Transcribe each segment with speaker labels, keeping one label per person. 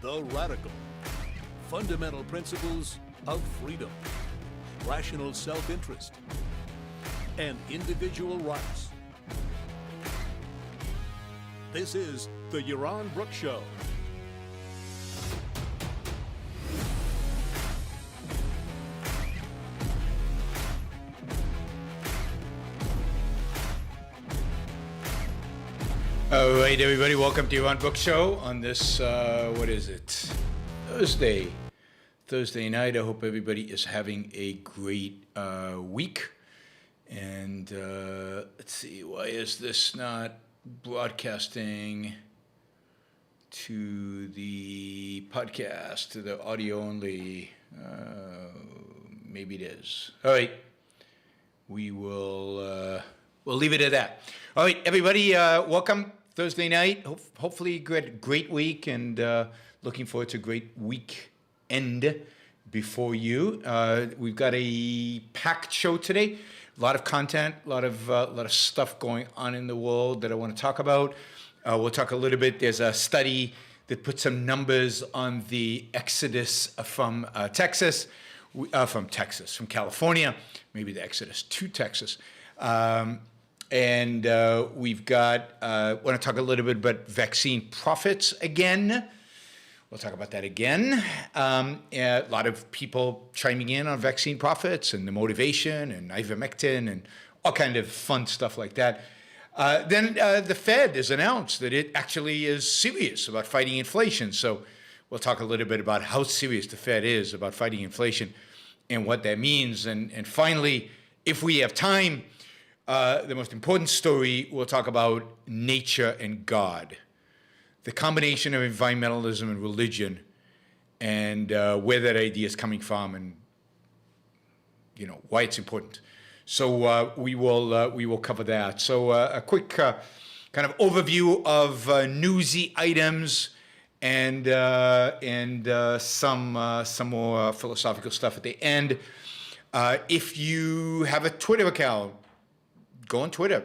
Speaker 1: the radical, fundamental principles of freedom, rational self-interest, and individual rights. This is the Yaron Brook Show.
Speaker 2: All right, everybody, welcome to Yaron Brook Show on this, what is it? Thursday night. I hope everybody is having a great week. And let's see, why is this not broadcasting to the podcast, to the audio only? Maybe it is. All right, we'll leave it at that. All right, everybody, welcome. Thursday night, hopefully great week, and looking forward to a great weekend before you. We've got a packed show today. A lot of content, a lot of stuff going on in the world that I want to talk about. We'll talk a little bit. There's a study that put some numbers on the exodus from California, maybe the exodus to Texas. And we've got, want to talk a little bit about vaccine profits again. We'll talk about that again. A lot of people chiming in on vaccine profits and the motivation and ivermectin and all kind of fun stuff like that. Then the Fed has announced that it actually is serious about fighting inflation. So we'll talk a little bit about how serious the Fed is about fighting inflation and what that means. And finally, if we have time, the most important story, we'll talk about nature and God, the combination of environmentalism and religion, and where that idea is coming from, and why it's important. So we will cover that. So a quick kind of overview of newsy items, and some more philosophical stuff at the end. If you have a Twitter account, go on Twitter,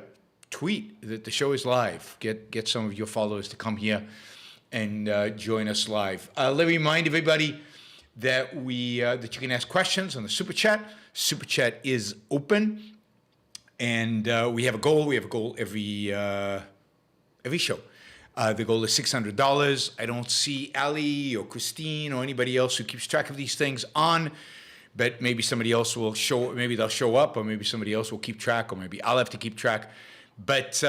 Speaker 2: tweet that the show is live. Get some of your followers to come here and join us live. Let me remind everybody that that you can ask questions on the Super Chat. Super Chat is open, and we have a goal. We have a goal every show. The goal is $600. I don't see Ali or Christine or anybody else who keeps track of these things on. But maybe somebody else will show, maybe they'll show up, or maybe somebody else will keep track, or maybe I'll have to keep track. But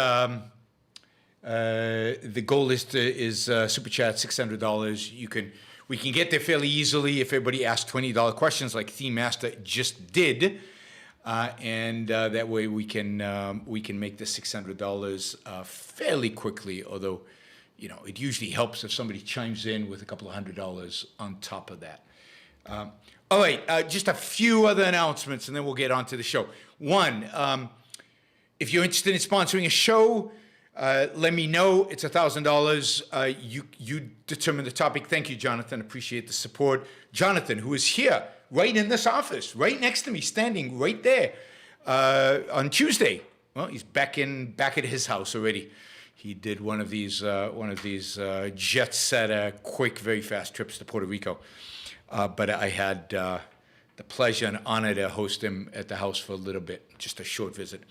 Speaker 2: the goal is Super Chat, $600. We can get there fairly easily if everybody asks $20 questions like Theme Master just did. And that way we can make the $600 fairly quickly, although, it usually helps if somebody chimes in with a couple of $100 on top of that. All right, just a few other announcements, and then we'll get on to the show. One, if you're interested in sponsoring a show, let me know. It's $1,000. You determine the topic. Thank you, Jonathan. Appreciate the support. Jonathan, who is here, right in this office, right next to me, standing right there on Tuesday. Well, he's back at his house already. He did one of these jet setter, quick, very fast trips to Puerto Rico. But I had the pleasure and honor to host him at the house for a little bit, just a short visit.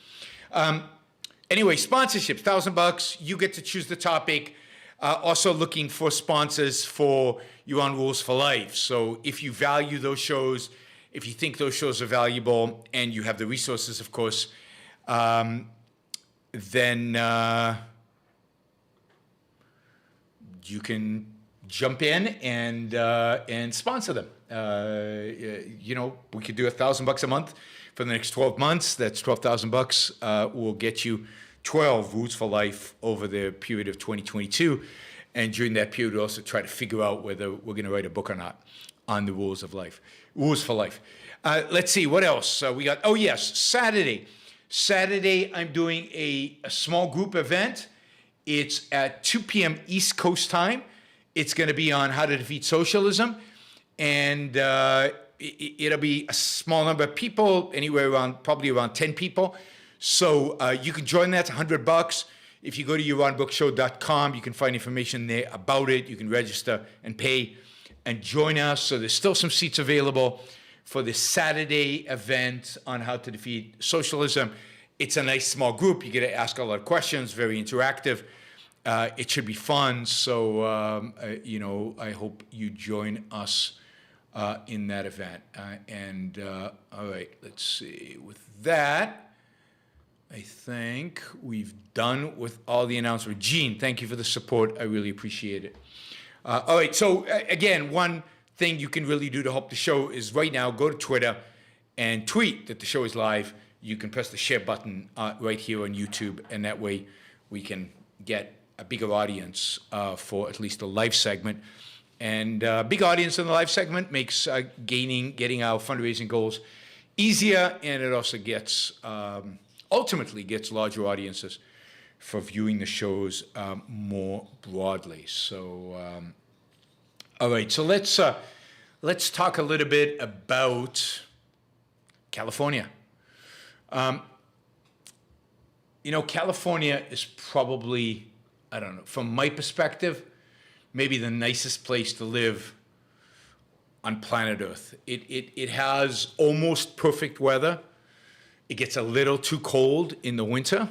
Speaker 2: Anyway, sponsorships, $1,000. You get to choose the topic. Also looking for sponsors for Yaron Rules for Life. So if you value those shows, if you think those shows are valuable, and you have the resources, of course, then you can jump in and sponsor them. We could do $1,000 a month for the next 12 months. That's $12,000. Will get you 12 Rules for Life over the period of 2022. And during that period, we'll also try to figure out whether we're going to write a book or not on the rules of life, Rules for Life. Let's see, what else we got? Oh, yes, Saturday. Saturday, I'm doing a small group event. It's at 2 p.m. East Coast time. It's going to be on how to defeat socialism, and it'll be a small number of people, probably around 10 people. So you can join that. It's $100. If you go to YaronBrookShow.com, you can find information there about it. You can register and pay and join us. So there's still some seats available for this Saturday event on how to defeat socialism. It's a nice small group. You get to ask a lot of questions, very interactive. It should be fun. So, I hope you join us in that event. All right, let's see. With that, I think we've done with all the announcements. Gene, thank you for the support. I really appreciate it. All right, so again, one thing you can really do to help the show is right now go to Twitter and tweet that the show is live. You can press the share button right here on YouTube, and that way we can get a bigger audience for at least the live segment. And a big audience in the live segment makes getting our fundraising goals easier, and it also gets ultimately gets larger audiences for viewing the shows more broadly. So, all right, so let's talk a little bit about California. California is probably, I don't know, from my perspective, maybe the nicest place to live on planet Earth. It has almost perfect weather. It gets a little too cold in the winter.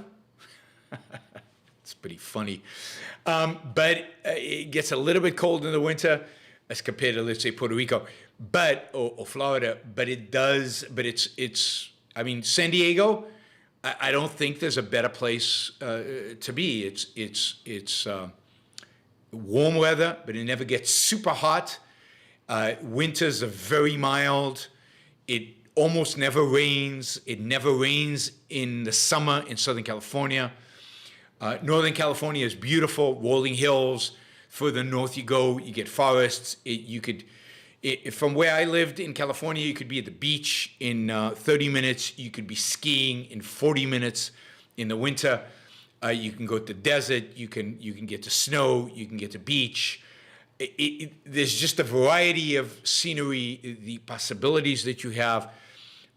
Speaker 2: It's pretty funny. But it gets a little bit cold in the winter as compared to, let's say, Puerto Rico, or Florida. But it does, but it's San Diego, I don't think there's a better place to be. It's warm weather, but it never gets super hot. Winters are very mild. It almost never rains. It never rains in the summer in Southern California. Northern California is beautiful, rolling hills. Further north you go, you get forests. From where I lived in California, you could be at the beach in 30 minutes. You could be skiing in 40 minutes in the winter. You can go to the desert. You can get to snow. You can get to beach. There's just a variety of scenery. The possibilities that you have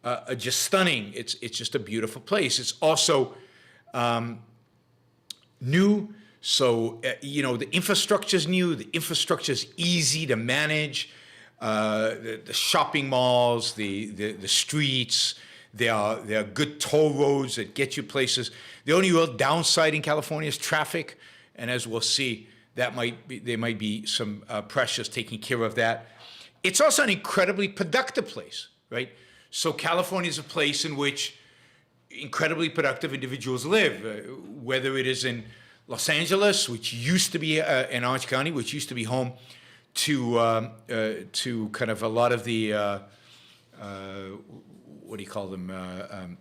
Speaker 2: are just stunning. It's just a beautiful place. It's also new. So, the infrastructure's new. The infrastructure's easy to manage. The shopping malls, the streets, there are good toll roads that get you places. The only real downside in California is traffic, and as we'll see, there might be some pressures taking care of that. It's also an incredibly productive place, right? So California is a place in which incredibly productive individuals live, whether it is in Los Angeles, which used to be in Orange County, which used to be home to kind of a lot of the what do you call them?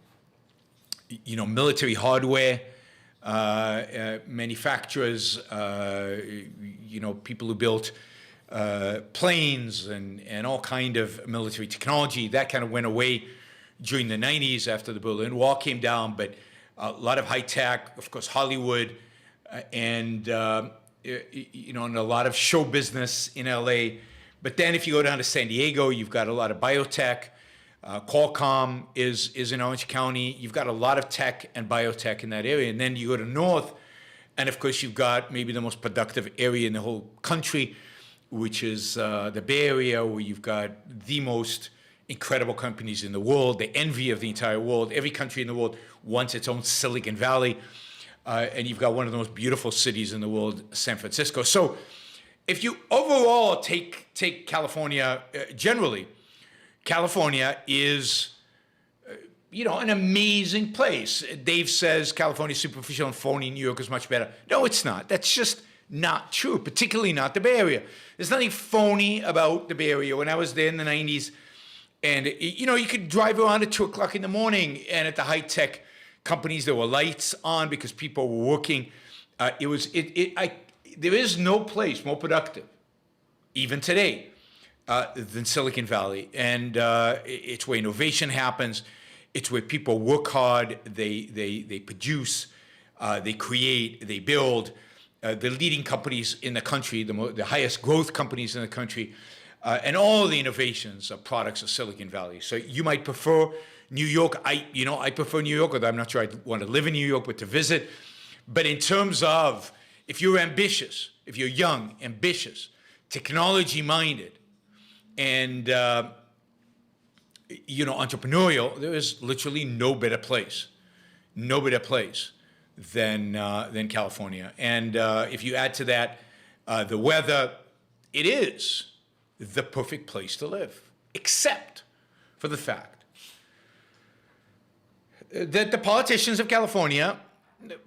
Speaker 2: Military hardware manufacturers. People who built planes and all kind of military technology. That kind of went away during the 90s after the Berlin Wall came down. But a lot of high tech, of course, Hollywood, and a lot of show business in LA. But then if you go down to San Diego, you've got a lot of biotech. Qualcomm is in Orange County. You've got a lot of tech and biotech in that area. And then you go to north, and of course you've got maybe the most productive area in the whole country, which is the Bay Area, where you've got the most incredible companies in the world, the envy of the entire world. Every country in the world wants its own Silicon Valley. And you've got one of the most beautiful cities in the world, San Francisco. So if you overall take California generally, California is, an amazing place. Dave says California is superficial and phony, New York is much better. No, it's not. That's just not true, particularly not the Bay Area. There's nothing phony about the Bay Area. When I was there in the 90s, and, you could drive around at 2 o'clock in the morning, and at the high-tech companies, there were lights on because people were working. There is no place more productive, even today, than Silicon Valley. And it's where innovation happens. It's where people work hard. They produce, they create, they build. The leading companies in the country, the highest growth companies in the country, and all the innovations are products of Silicon Valley. So you might prefer New York. I prefer New York, although I'm not sure I'd want to live in New York, but to visit. But in terms of if you're ambitious, if you're young, ambitious, technology-minded, and entrepreneurial, there is literally no better place than California. And if you add to that the weather, it is the perfect place to live, except for the fact that the politicians of California,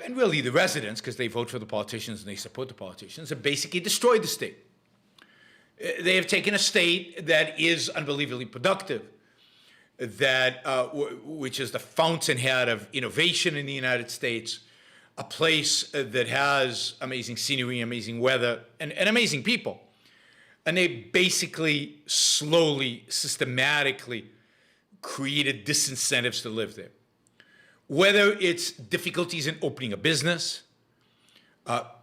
Speaker 2: and really the residents, because they vote for the politicians and they support the politicians, have basically destroyed the state. They have taken a state that is unbelievably productive, which is the fountainhead of innovation in the United States, a place that has amazing scenery, amazing weather, and amazing people. And they basically, slowly, systematically created disincentives to live there. Whether it's difficulties in opening a business,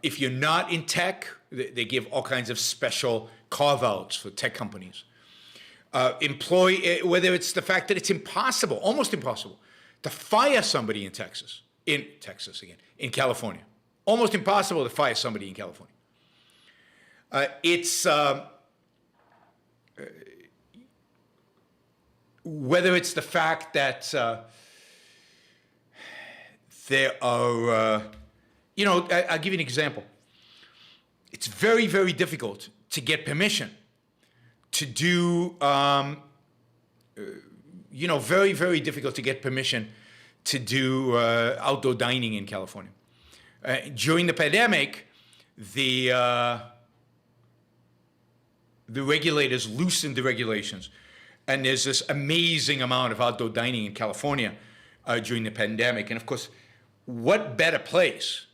Speaker 2: if you're not in tech, they give all kinds of special carve-outs for tech companies. Whether it's the fact that it's impossible, almost impossible, to fire somebody in California. Almost impossible to fire somebody in California. Whether it's the fact that there are, I'll give you an example. It's very, very difficult to get permission to do, very, very difficult to get permission to do outdoor dining in California. During the pandemic, the regulators loosened the regulations, and there's this amazing amount of outdoor dining in California during the pandemic. And of course, what better place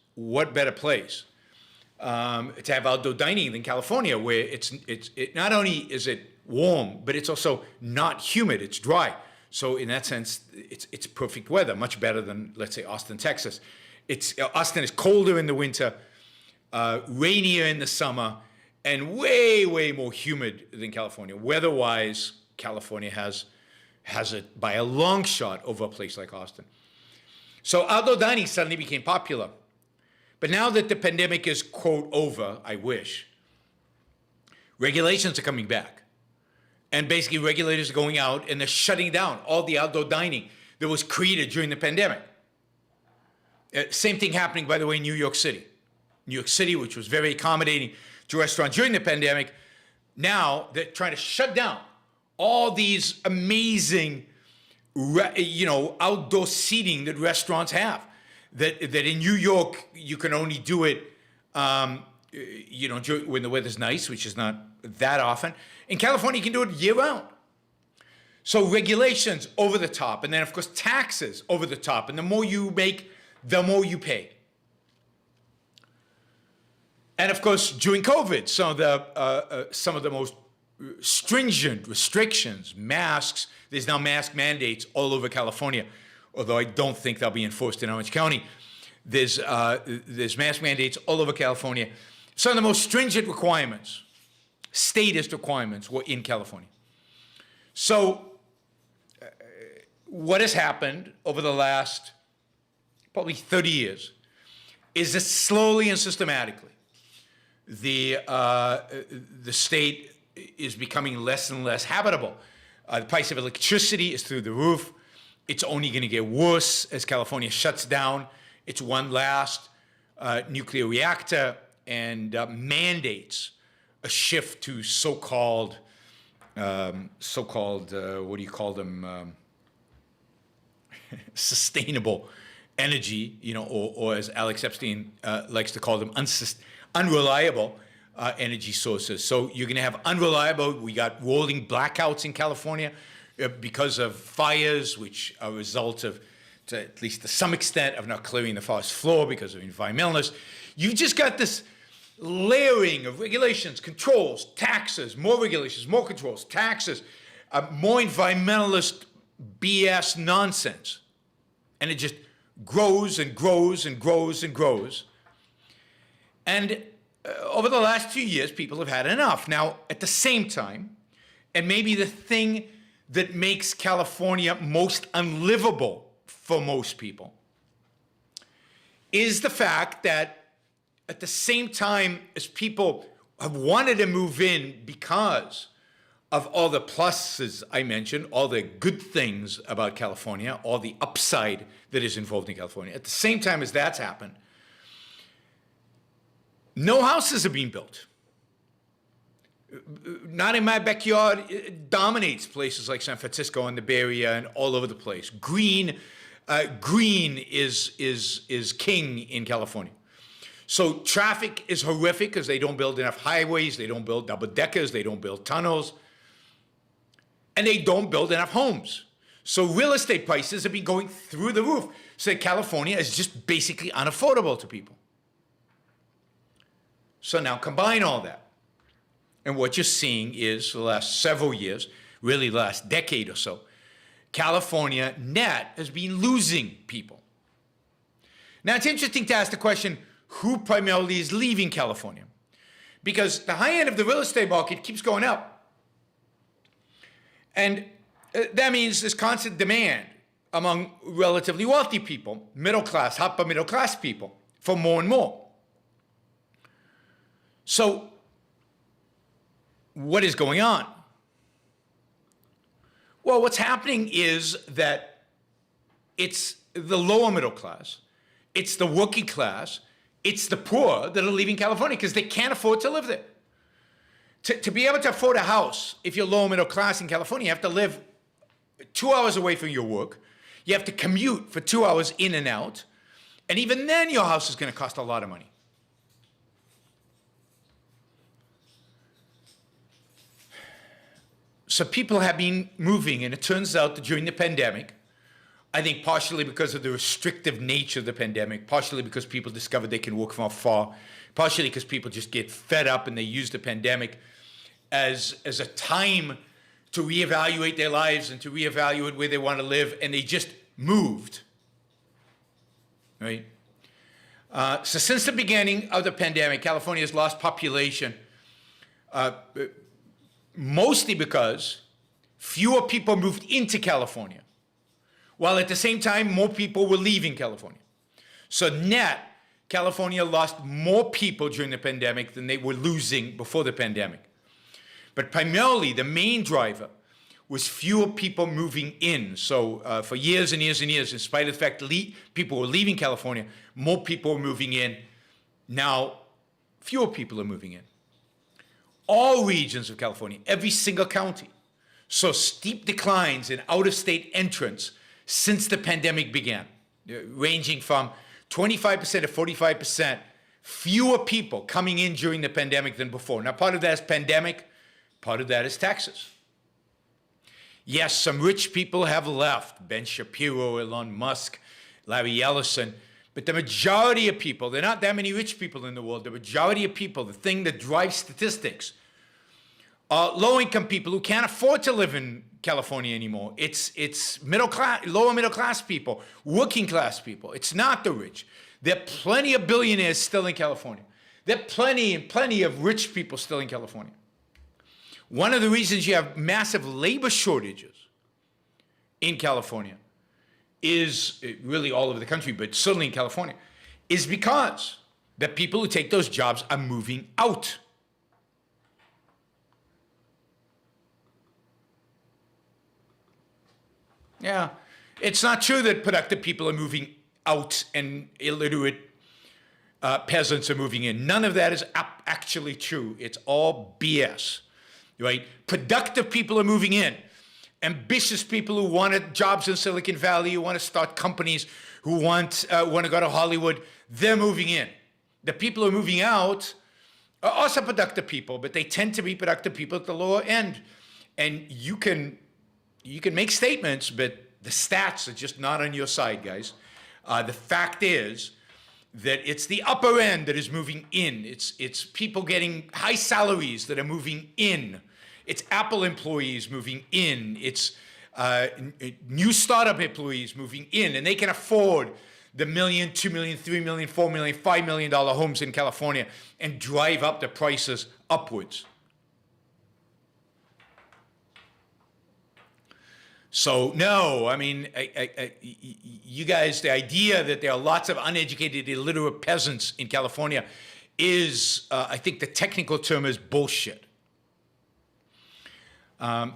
Speaker 2: to have outdoor dining than California, where it not only is it warm, but it's also not humid, it's dry. So in that sense, it's perfect weather, much better than, let's say, Austin, Texas. Austin is colder in the winter, rainier in the summer, and way, way more humid than California. Weather-wise, California has it by a long shot over a place like Austin. So outdoor dining suddenly became popular. But now that the pandemic is, quote, over, I wish, regulations are coming back. And basically regulators are going out and they're shutting down all the outdoor dining that was created during the pandemic. Same thing happening, by the way, in New York City. New York City, which was very accommodating to restaurants during the pandemic, now they're trying to shut down all these amazing, outdoor seating that restaurants have. That in New York, you can only do it, when the weather's nice, which is not that often. In California, you can do it year-round. So regulations over the top, and then, of course, taxes over the top. And the more you make, the more you pay. And, of course, during COVID, some of the most stringent restrictions, masks, there's now mask mandates all over California, although I don't think they'll be enforced in Orange County. There's mask mandates all over California. Some of the most stringent requirements, statist requirements, were in California. So what has happened over the last probably 30 years is that slowly and systematically, the state is becoming less and less habitable. The price of electricity is through the roof. It's only going to get worse as California shuts down its one last nuclear reactor and mandates a shift to so-called what do you call them? Sustainable energy, or as Alex Epstein likes to call them, unreliable energy sources. So you're going to have unreliable. We got rolling blackouts in California because of fires, which are a result of, at least to some extent, of not clearing the forest floor because of environmentalists. You've just got this layering of regulations, controls, taxes, more regulations, more controls, taxes, more environmentalist BS nonsense. And it just grows and grows and grows and grows. And over the last few years, people have had enough. Now, at the same time, and maybe the thing that makes California most unlivable for most people is the fact that at the same time as people have wanted to move in because of all the pluses I mentioned, all the good things about California, all the upside that is involved in California, at the same time as that's happened, no houses are being built. Not in my backyard. It dominates places like San Francisco and the Bay Area and all over the place. Green is king in California. So traffic is horrific because they don't build enough highways, they don't build double deckers, they don't build tunnels, and they don't build enough homes. So real estate prices have been going through the roof. So California is just basically unaffordable to people. So now combine all that. And what you're seeing is for the last several years, really the last decade or so, California net has been losing people. Now it's interesting to ask the question, who primarily is leaving California? Because the high end of the real estate market keeps going up. And that means there's constant demand among relatively wealthy people, middle class, upper middle class people, for more and more. So what is going on? Well, what's happening is that it's the lower middle class, it's the working class, it's the poor that are leaving California because they can't afford to live there. To be able to afford a house, if you're lower middle class in California, you have to live 2 hours away from your work. You have to commute for 2 hours in and out. And even then, your house is going to cost a lot of money. So people have been moving, and it turns out that during the pandemic, I think partially because of the restrictive nature of the pandemic, partially because people discovered they can work from afar, partially because people just get fed up and they use the pandemic as a time to reevaluate their lives and to reevaluate where they want to live, and they just moved, right? So since the beginning of the pandemic, California has lost population, mostly because fewer people moved into California, while at the same time, more people were leaving California. So net, California lost more people during the pandemic than they were losing before the pandemic. But primarily, the main driver was fewer people moving in. So for years and years and years, in spite of the fact people were leaving California, more people were moving in. Now, fewer people are moving in. All regions of California, every single county, saw steep declines in out-of-state entrants since the pandemic began, ranging from 25% to 45% fewer people coming in during the pandemic than before. Now, part of that is pandemic, part of that is taxes. Yes, some rich people have left, Ben Shapiro, Elon Musk, Larry Ellison, but the majority of people, there are not that many rich people in the world, the majority of people, the thing that drives statistics, are low-income people who can't afford to live in California anymore. It's middle class, lower middle class people, working class people. It's not the rich. There are plenty of billionaires still in California. There are plenty of rich people still in California. One of the reasons you have massive labor shortages in California is really all over the country, but certainly in California, is because the people who take those jobs are moving out. Yeah, it's not true that productive people are moving out and illiterate peasants are moving in. None of that is actually true. It's all BS, right? Productive people are moving in. Ambitious people who wanted jobs in Silicon Valley, who want to start companies, who want to go to Hollywood, they're moving in. The people who are moving out are also productive people, but they tend to be productive people at the lower end. And you can make statements, but the stats are just not on your side, guys. The fact is that it's the upper end that is moving in. It's people getting high salaries that are moving in. It's Apple employees moving in. It's new startup employees moving in, and they can afford the $1 million, $2 million, $3 million, $4 million, $5 million homes in California and drive up the prices upwards. So no, I mean, you guys, the idea that there are lots of uneducated, illiterate peasants in California is, I think the technical term is bullshit. The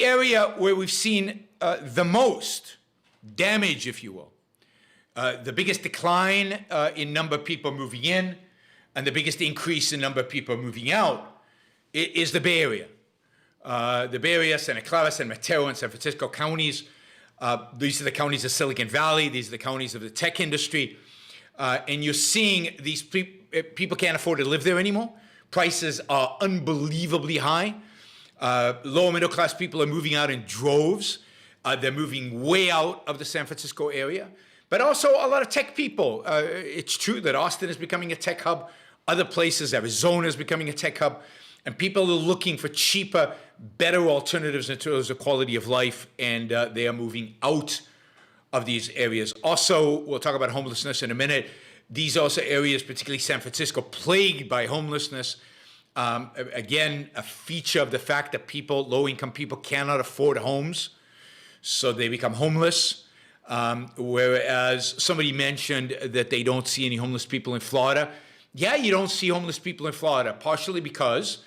Speaker 2: area where we've seen the most damage, if you will, the biggest decline in number of people moving in and the biggest increase in number of people moving out is the Bay Area. The Bay Area, Santa Clara, San Mateo, and San Francisco counties. These are the counties of Silicon Valley. These are the counties of the tech industry. And you're seeing these people can't afford to live there anymore. Prices are unbelievably high. Lower middle class people are moving out in droves. They're moving way out of the San Francisco area. But also a lot of tech people. It's true that Austin is becoming a tech hub. Other places, Arizona is becoming a tech hub. And people are looking for cheaper, better alternatives in terms of quality of life, and they are moving out of these areas. Also, we'll talk about homelessness in a minute. These are also areas, particularly San Francisco, plagued by homelessness. Again, a feature of the fact that people, low-income people, cannot afford homes, so they become homeless. Whereas somebody mentioned that they don't see any homeless people in Florida. Yeah, you don't see homeless people in Florida, partially because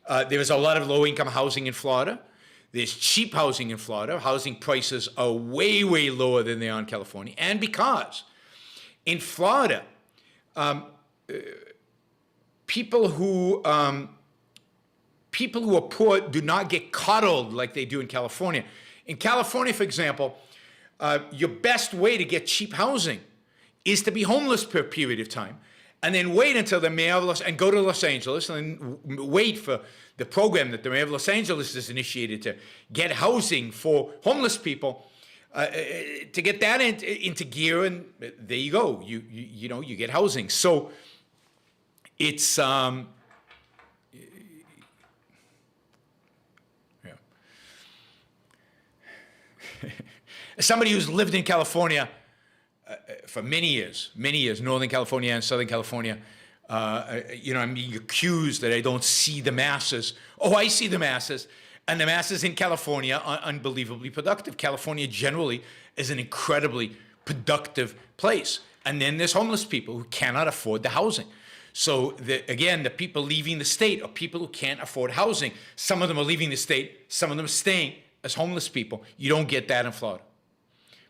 Speaker 2: there is a lot of low-income housing in Florida. There's cheap housing in Florida. Housing prices are way, way lower than they are in California. And because in Florida, people who are poor do not get coddled like they do in California. In California, for example, your best way to get cheap housing is to be homeless for a period of time, and then wait until the mayor of and go to Los Angeles and wait for the program that the mayor of Los Angeles has initiated to get housing for homeless people, to get that into gear, and there you go. You know, you get housing. So it's yeah. As somebody who's lived in California for many years, Northern California and Southern California, you know, I'm being accused that I don't see the masses. Oh, I see the masses. And the masses in California are unbelievably productive. California generally is an incredibly productive place. And then there's homeless people who cannot afford the housing. So, again, the people leaving the state are people who can't afford housing. Some of them are leaving the state. Some of them are staying as homeless people. You don't get that in Florida.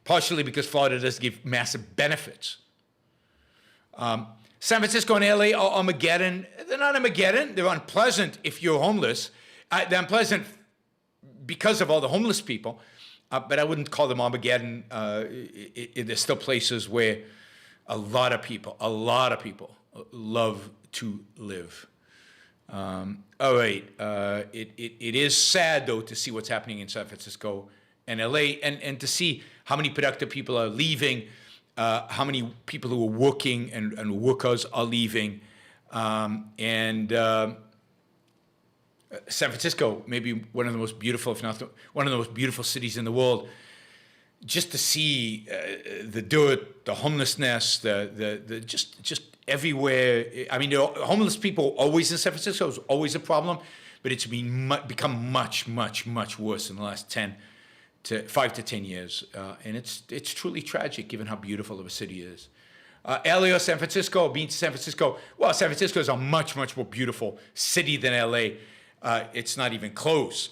Speaker 2: Partially because Florida does give massive benefits. San Francisco and LA are Armageddon. They're not Armageddon. They're unpleasant if you're homeless. They're unpleasant because of all the homeless people, but I wouldn't call them Armageddon. There's still places where a lot of people love to live. All right. It is sad, though, to see what's happening in San Francisco and LA, and to see how many productive people are leaving, how many people who are working and workers are leaving. San Francisco, maybe one of the most beautiful, if not one of the most beautiful cities in the world. Just to see the dirt, the homelessness, the just everywhere. I mean, homeless people always in San Francisco is always a problem, but it's become much worse in the last 5 to 10 years, and it's truly tragic given how beautiful of a city it is. LA or San Francisco, being to San Francisco, well, San Francisco is a much more beautiful city than LA. It's not even close.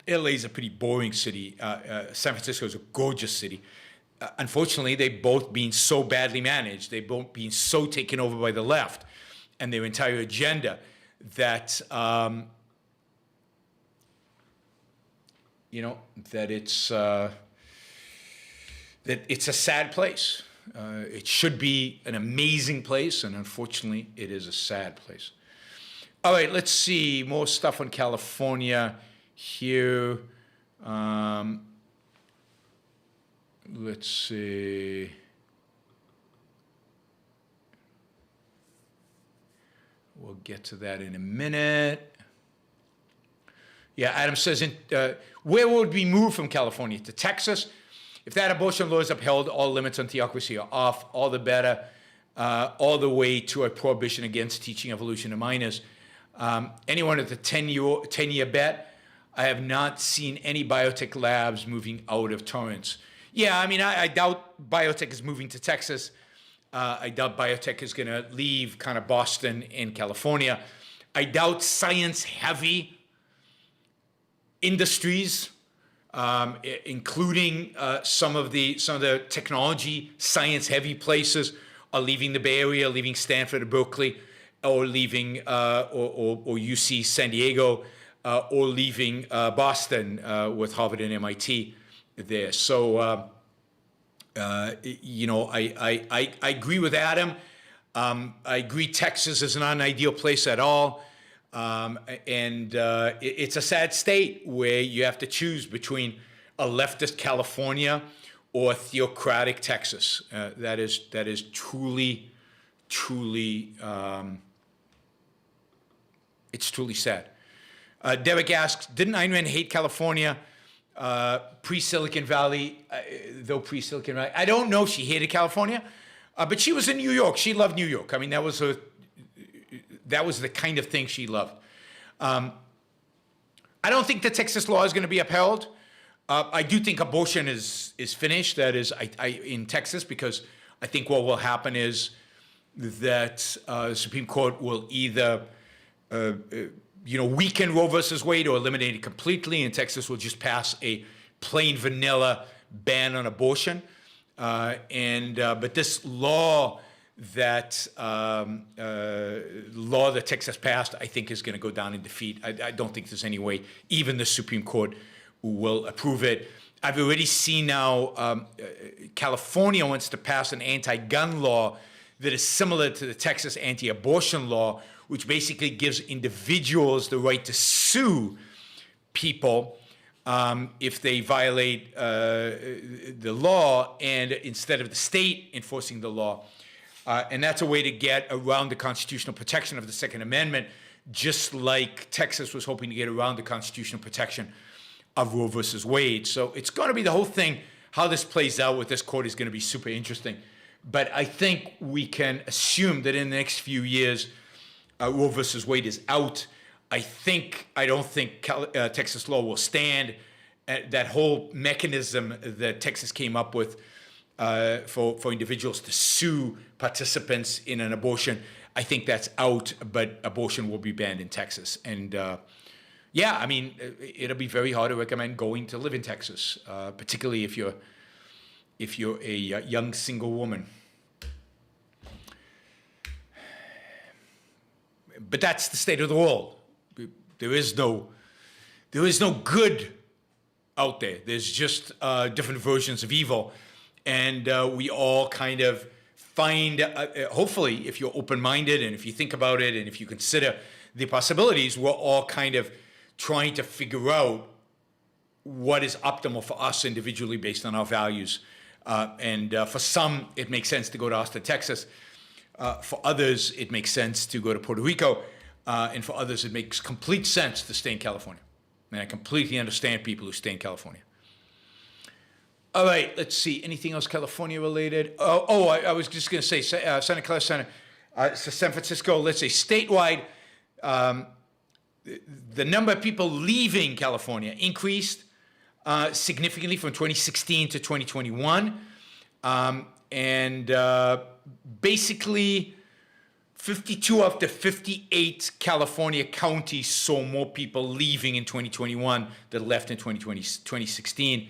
Speaker 2: LA is a pretty boring city. San Francisco is a gorgeous city. Unfortunately, they've both been so badly managed. They've both been so taken over by the left and their entire agenda that, you know, that it's a sad place. It should be an amazing place, and unfortunately, it is a sad place. All right, let's see more stuff on California here. Let's see. We'll get to that in a minute. Yeah, Adam says, where would we move from California? To Texas? If that abortion law is upheld, all limits on theocracy are off, all the better, all the way to a prohibition against teaching evolution to minors. Anyone at the 10-year bet? I have not seen any biotech labs moving out of Torrance. Yeah, I mean, I doubt biotech is moving to Texas. I doubt biotech is going to leave kind of Boston and California. I doubt science-heavy industries, including some of the technology science-heavy places, are leaving the Bay Area, leaving Stanford or Berkeley, or leaving or UC San Diego, or leaving Boston with Harvard and MIT there. So, you know, I agree with Adam. I agree Texas is not an ideal place at all. It's a sad state where you have to choose between a leftist California or theocratic Texas. That is truly, it's truly sad. Derek asks, didn't Ayn Rand hate California pre-Silicon Valley, though pre-Silicon Valley? I don't know if she hated California, but she was in New York. She loved New York. I mean, that was the kind of thing she loved. I don't think the Texas law is going to be upheld. I do think abortion is finished. That is, in Texas, because I think what will happen is that the Supreme Court will either weaken Roe versus Wade or eliminate it completely, and Texas will just pass a plain vanilla ban on abortion. But this law that Texas passed, I think, is going to go down in defeat. I don't think there's any way even the Supreme Court will approve it. I've already seen now California wants to pass an anti-gun law that is similar to the Texas anti-abortion law, which basically gives individuals the right to sue people if they violate the law, and instead of the state enforcing the law. And that's a way to get around the constitutional protection of the Second Amendment, just like Texas was hoping to get around the constitutional protection of Roe versus Wade. So it's going to be the whole thing. How this plays out with this court is going to be super interesting. But I think we can assume that in the next few years, Roe versus Wade is out. I don't think Texas law will stand. That whole mechanism that Texas came up with for individuals to sue participants in an abortion, I think that's out, but abortion will be banned in Texas. And yeah, I mean, it'll be very hard to recommend going to live in Texas, particularly if you're a young single woman. But that's the state of the world. There is no good out there. There's just different versions of evil. And we all kind of find, hopefully, if you're open-minded and if you think about it and if you consider the possibilities, we're all kind of trying to figure out what is optimal for us individually based on our values. For some, it makes sense to go to Austin, Texas. For others, it makes sense to go to Puerto Rico. And for others, it makes complete sense to stay in California. And I completely understand people who stay in California. All right, let's see. Anything else California related? I was just going to say Santa Clara Center, San Francisco, let's say statewide, the number of people leaving California increased significantly from 2016 to 2021. Basically, 52 of the 58 California counties saw more people leaving in 2021 than left in 2016.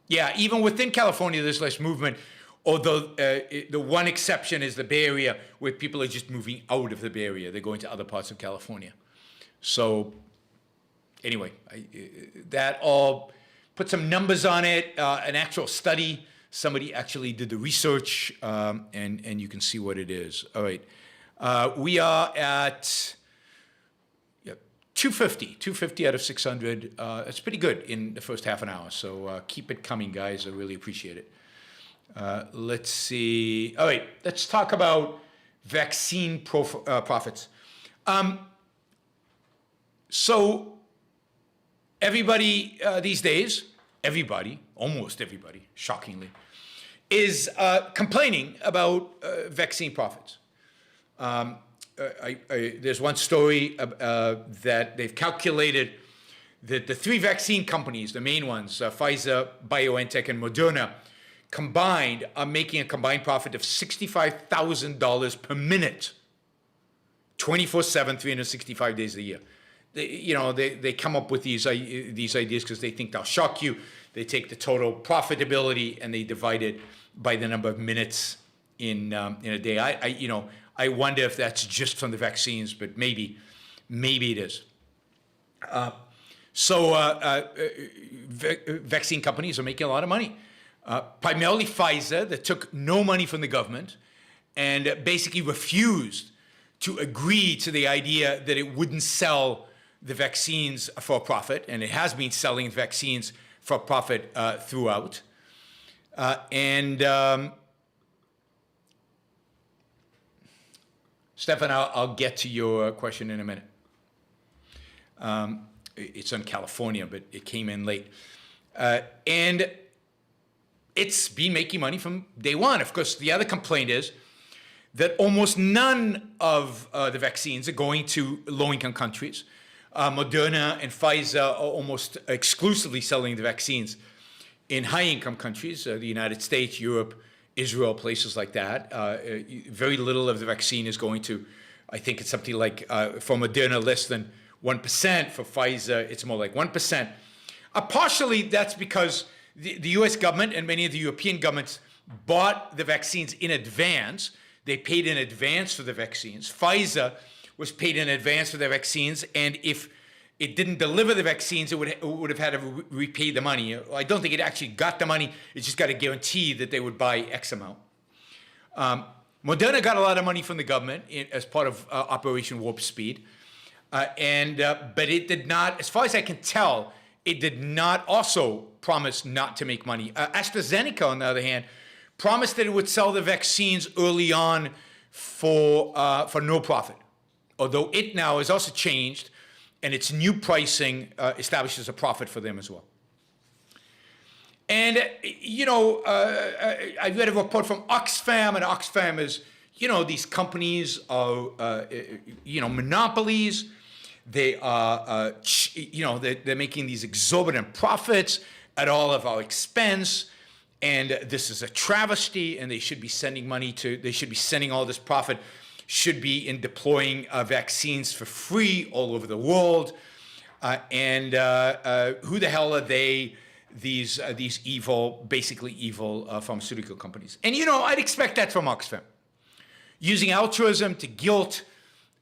Speaker 2: Even within California, there's less movement, although the one exception is the Bay Area, where people are just moving out of the Bay Area. They're going to other parts of California. So anyway, that all put some numbers on it, an actual study. Somebody actually did the research, and you can see what it is. All right. We are at 250 out of 600. It's pretty good in the first half an hour. So keep it coming, guys. I really appreciate it. Let's see. All right. Let's talk about vaccine profits. So everybody these days, almost everybody, shockingly, is complaining about vaccine profits. there's one story that they've calculated that the three vaccine companies, the main ones, Pfizer, BioNTech, and Moderna, combined are making a combined profit of $65,000 per minute, 24/7, 365 days a year. They come up with these ideas because they think they'll shock you. They take the total profitability and they divide it by the number of minutes in a day. I wonder if that's just from the vaccines, but maybe it is. Vaccine companies are making a lot of money. Primarily Pfizer, that took no money from the government and basically refused to agree to the idea that it wouldn't sell the vaccines for profit, and it has been selling vaccines for profit throughout. Stefan, I'll get to your question in a minute. It's on California, but it came in late. And it's been making money from day one. Of course, the other complaint is that almost none of the vaccines are going to low-income countries. Moderna and Pfizer are almost exclusively selling the vaccines in high-income countries, the United States, Europe, Israel, places like that. Very little of the vaccine is going to, I think it's something like, for Moderna, less than 1%. For Pfizer, it's more like 1%. Partially, that's because the US government and many of the European governments bought the vaccines in advance. They paid in advance for the vaccines. Pfizer was paid in advance for their vaccines, and if it didn't deliver the vaccines, it would have had to repay the money. I don't think it actually got the money. It just got a guarantee that they would buy X amount. Moderna got a lot of money from the government as part of Operation Warp Speed, but it did not, as far as I can tell, it did not also promise not to make money. AstraZeneca, on the other hand, promised that it would sell the vaccines early on for no profit, although it now has also changed, and its new pricing establishes a profit for them as well. And, I read a report from Oxfam, and Oxfam is, these companies are, monopolies. They are, they're making these exorbitant profits at all of our expense. And this is a travesty, and they should be sending all this profit, should be in deploying vaccines for free all over the world. Who the hell are they, these basically evil pharmaceutical companies? And, I'd expect that from Oxfam. Using altruism to guilt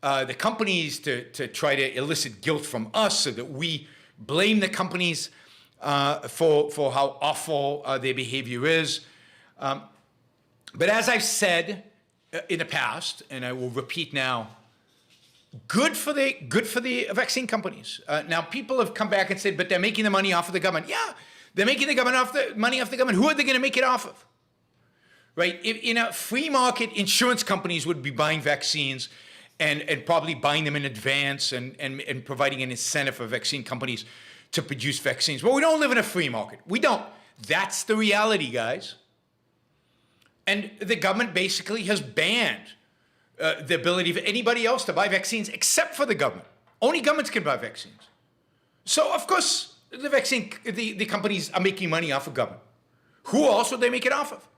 Speaker 2: the companies to try to elicit guilt from us so that we blame the companies for how awful their behavior is. But as I've said in the past, and I will repeat now, good for the vaccine companies. Now, people have come back and said, but they're making the money off of the government. Yeah, they're making money off the government. Who are they going to make it off of? Right? In a free market, insurance companies would be buying vaccines and probably buying them in advance and providing an incentive for vaccine companies to produce vaccines. Well, we don't live in a free market. We don't. That's the reality, guys. And the government basically has banned the ability of anybody else to buy vaccines except for the government. Only governments can buy vaccines. So, of course, the companies are making money off of government. Who else would they make it off of?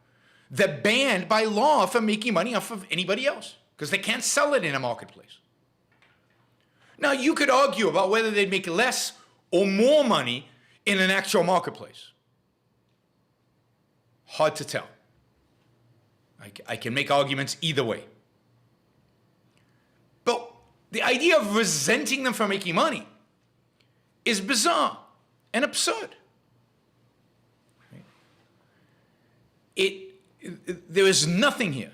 Speaker 2: They're banned by law from making money off of anybody else because they can't sell it in a marketplace. Now, you could argue about whether they'd make less or more money in an actual marketplace. Hard to tell. I can make arguments either way. But the idea of resenting them for making money is bizarre and absurd. There is nothing here.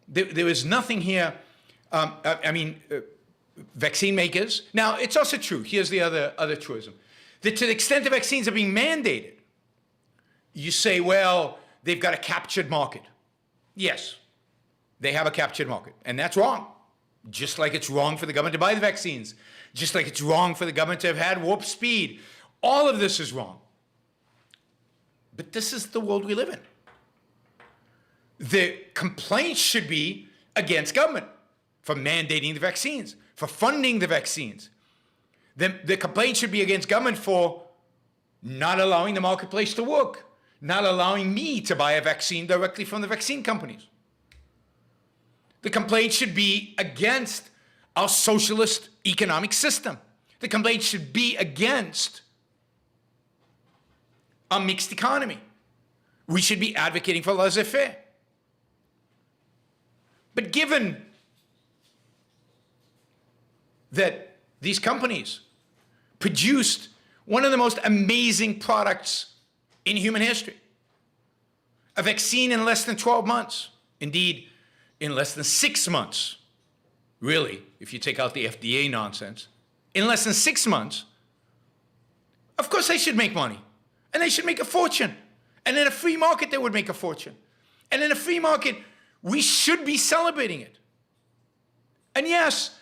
Speaker 2: There is nothing here. Vaccine makers. Now, it's also true. Here's the other truism. That to the extent the vaccines are being mandated, you say, well, they've got a captured market. Yes, they have a captured market, and that's wrong. Just like it's wrong for the government to buy the vaccines, just like it's wrong for the government to have had warp speed. All of this is wrong. But this is the world we live in. The complaint should be against government. for mandating the vaccines, for funding the vaccines. The complaint should be against government for not allowing the marketplace to work, not allowing me to buy a vaccine directly from the vaccine companies. The complaint should be against our socialist economic system. The complaint should be against a mixed economy. We should be advocating for laissez-faire. But given that these companies produced one of the most amazing products in human history, a vaccine in less than 12 months, indeed, in less than 6 months, really, if you take out the FDA nonsense, in less than 6 months, of course they should make money. And they should make a fortune. And in a free market, they would make a fortune. And in a free market, we should be celebrating it. And yes,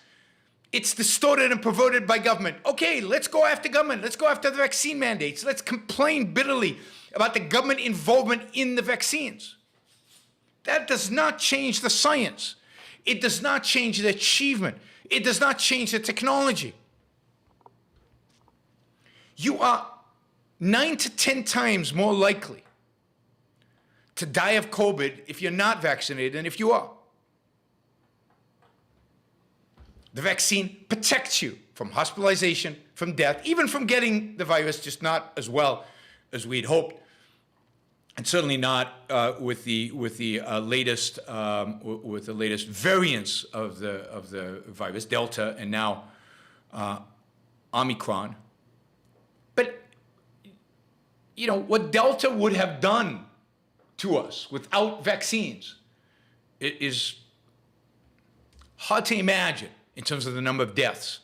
Speaker 2: it's distorted and perverted by government. Okay, let's go after government. Let's go after the vaccine mandates. Let's complain bitterly about the government involvement in the vaccines. That does not change the science. It does not change the achievement. It does not change the technology. You are 9 to 10 times more likely to die of COVID if you're not vaccinated than if you are. The vaccine protects you from hospitalization, from death, even from getting the virus, just not as well as we'd hoped, and certainly not with the latest variants of the virus, Delta, and now Omicron. But you know what Delta would have done to us without vaccines is hard to imagine in terms of the number of deaths.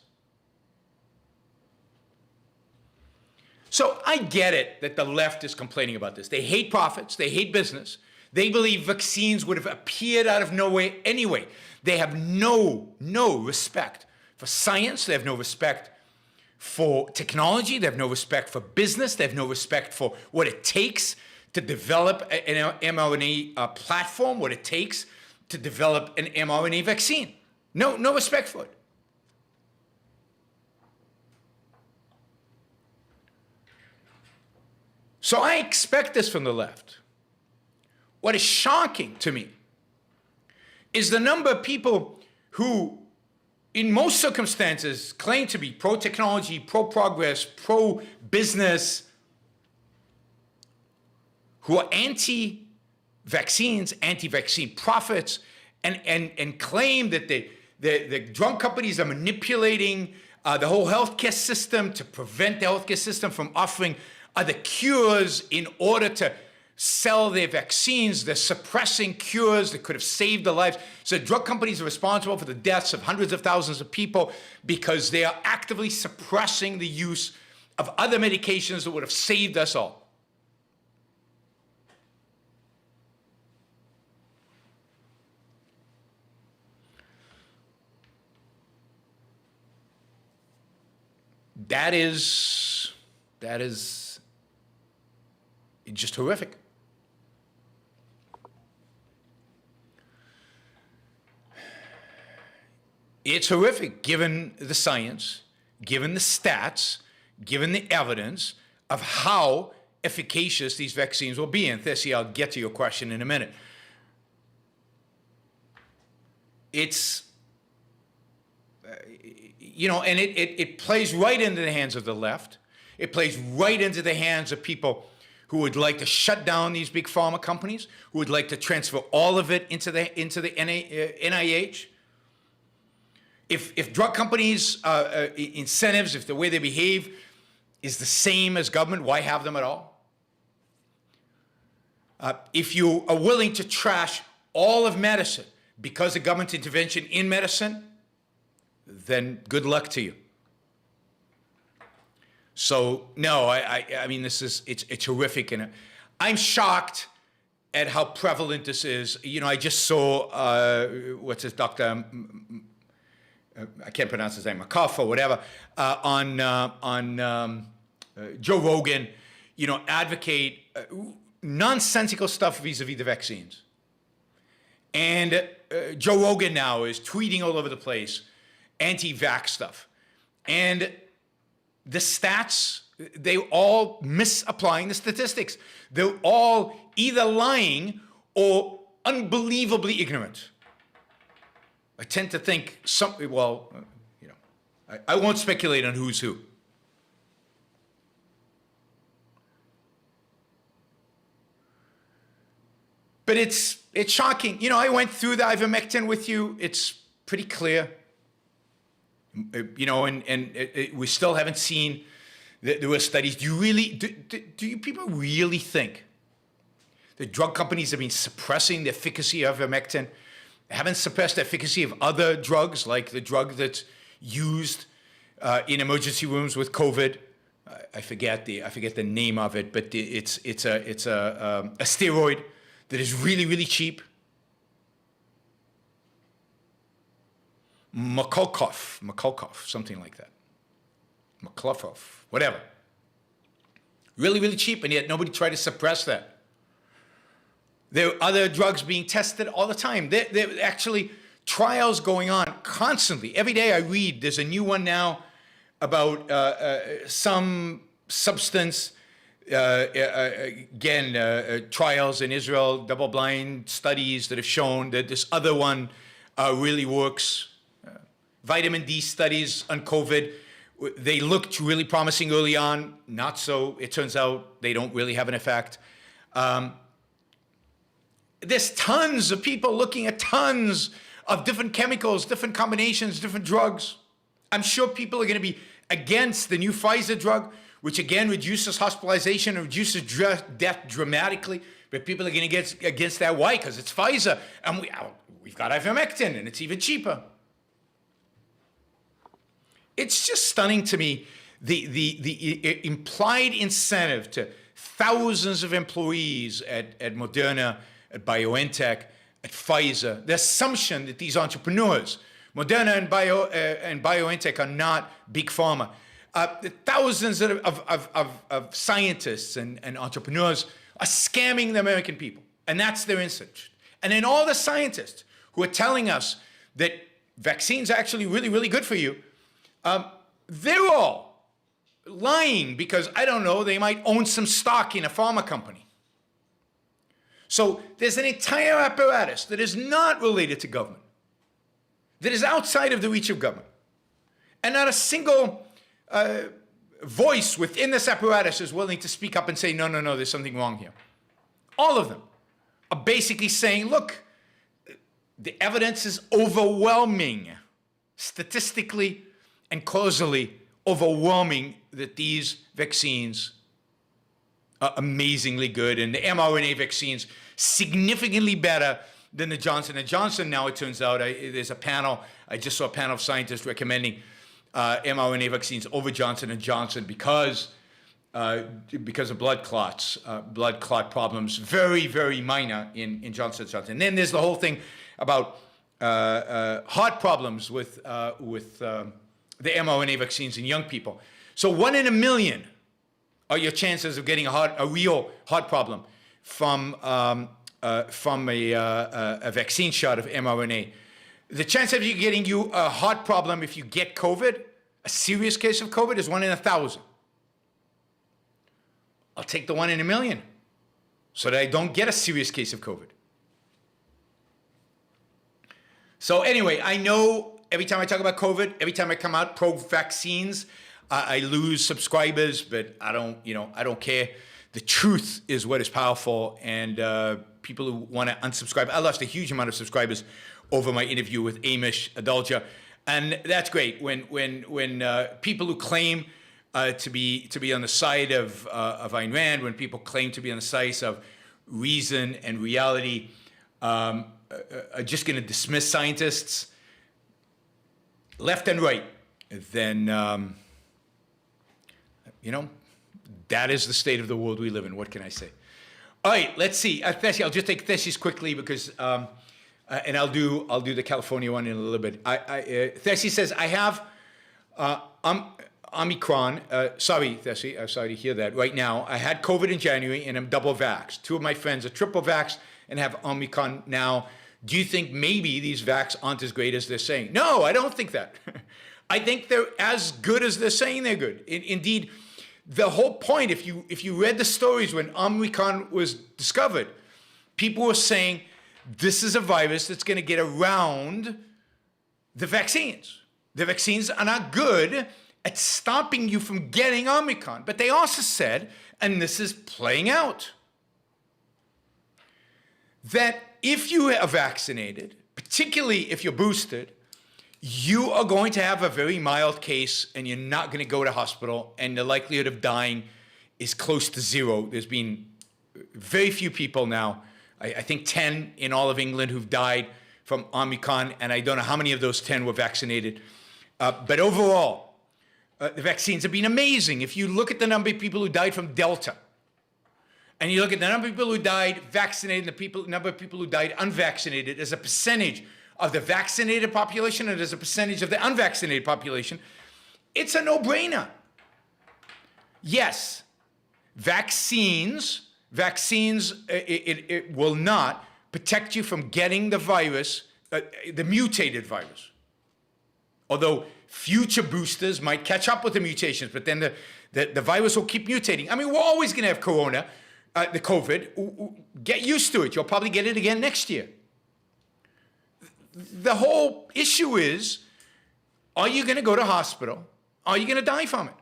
Speaker 2: So I get it that the left is complaining about this. They hate profits. They hate business. They believe vaccines would have appeared out of nowhere anyway. They have no respect for science. They have no respect for technology. They have no respect for business. They have no respect for what it takes to develop an mRNA platform, what it takes to develop an mRNA vaccine. No respect for it. So I expect this from the left. What is shocking to me is the number of people who, in most circumstances, claim to be pro-technology, pro-progress, pro-business, who are anti-vaccines, anti-vaccine prophets, and claim that the drug companies are manipulating the whole healthcare system to prevent the healthcare system from offering other cures in order to sell their vaccines. They're suppressing cures that could have saved the lives. So drug companies are responsible for the deaths of hundreds of thousands of people because they are actively suppressing the use of other medications that would have saved us all. That is just horrific. It's horrific given the science, given the stats, given the evidence of how efficacious these vaccines will be. And Thessie, I'll get to your question in a minute. It's, and it plays right into the hands of the left. It plays right into the hands of people who would like to shut down these big pharma companies, who would like to transfer all of it into the NIH. If drug companies' incentives, if the way they behave is the same as government, why have them at all? If you are willing to trash all of medicine because of government intervention in medicine, then good luck to you. So no, I mean, it's horrific, and I'm shocked at how prevalent this is. I just saw what's his doctor, I can't pronounce his name, McCuff or whatever, on Joe Rogan, advocate nonsensical stuff vis-a-vis the vaccines. And Joe Rogan now is tweeting all over the place, anti-vax stuff. And the stats, they all misapplying the statistics. They're all either lying or unbelievably ignorant. I tend to think I won't speculate on who's who. But it's shocking. I went through the ivermectin with you. It's pretty clear. We still haven't seen that there were studies. Do you people really think that drug companies have been suppressing the efficacy of ivermectin? They haven't suppressed the efficacy of other drugs, like the drug that's used in emergency rooms with COVID. I forget the name of it, but it's a steroid that is really, really cheap. Makolkov, something like that. Maklofov, whatever. Really, really cheap, and yet nobody tried to suppress that. There are other drugs being tested all the time. There are actually trials going on constantly. Every day I read, there's a new one now about some substance. Trials in Israel, double-blind studies that have shown that this other one really works. Vitamin D studies on COVID, they looked really promising early on. Not so. It turns out they don't really have an effect. There's tons of people looking at tons of different chemicals, different combinations, different drugs. I'm sure people are going to be against the new Pfizer drug, which again reduces hospitalization and reduces death dramatically. But people are going to get against that. Why? Because it's Pfizer, and we've got ivermectin, and it's even cheaper. It's just stunning to me, the implied incentive to thousands of employees at Moderna, at BioNTech, at Pfizer, the assumption that these entrepreneurs, Moderna and BioNTech, are not big pharma. The thousands of scientists and entrepreneurs are scamming the American people, and that's their interest. And then all the scientists who are telling us that vaccines are actually really, really good for you, they're all lying because, I don't know, they might own some stock in a pharma company. So there's an entire apparatus that is not related to government, that is outside of the reach of government. And not a single voice within this apparatus is willing to speak up and say, no, there's something wrong here. All of them are basically saying, look, the evidence is overwhelming, statistically and causally overwhelming, that these vaccines are amazingly good, and the mRNA vaccines significantly better than the Johnson & Johnson. Now it turns out there's a panel, I just saw a panel of scientists recommending mRNA vaccines over Johnson & Johnson because of blood clot problems, very, very minor in Johnson & Johnson. And then there's the whole thing about heart problems with the mRNA vaccines in young people. So 1 in a million are your chances of getting a real heart problem from a vaccine shot of mRNA. The chance of you getting a heart problem if you get COVID, a serious case of COVID, is 1 in 1,000. I'll take the 1 in a million so that I don't get a serious case of COVID. So anyway, I know every time I talk about COVID, every time I come out pro-vaccines, I lose subscribers, but I don't care. The truth is what is powerful, and people who want to unsubscribe. I lost a huge amount of subscribers over my interview with Amish Adalja, and that's great. When people who claim to be on the side of Ayn Rand, when people claim to be on the side of reason and reality, are just going to dismiss scientists, left and right, then that is the state of the world we live in. What can I say? All right, let's see. Thessi, I'll just take Thessi's quickly because, and I'll do the California one in a little bit. Thessi says, I have Omicron. Sorry, Thessi, I'm sorry to hear that. Right now, I had COVID in January and I'm double vaxxed. 2 of my friends are triple vaxxed and have Omicron now. Do you think maybe these vax aren't as great as they're saying? No, I don't think that. I think they're as good as they're saying they're good. Indeed, the whole point, if you read the stories when Omicron was discovered, people were saying this is a virus that's going to get around the vaccines. The vaccines are not good at stopping you from getting Omicron. But they also said, and this is playing out, that if you are vaccinated, particularly if you're boosted, you are going to have a very mild case and you're not going to go to hospital, and the likelihood of dying is close to zero. There's been very few people now, I think 10 in all of England, who've died from Omicron, and I don't know how many of those 10 were vaccinated. But overall, the vaccines have been amazing. If you look at the number of people who died from Delta, and you look at the number of people who died vaccinated and the number of people who died unvaccinated as a percentage of the vaccinated population and as a percentage of the unvaccinated population, it's a no-brainer. Yes, vaccines, it will not protect you from getting the virus, the mutated virus. Although future boosters might catch up with the mutations, but then the virus will keep mutating. I mean, we're always going to have corona, the COVID. Get used to it. You'll probably get it again next year. The whole issue is, are you going to go to hospital? Are you going to die from it?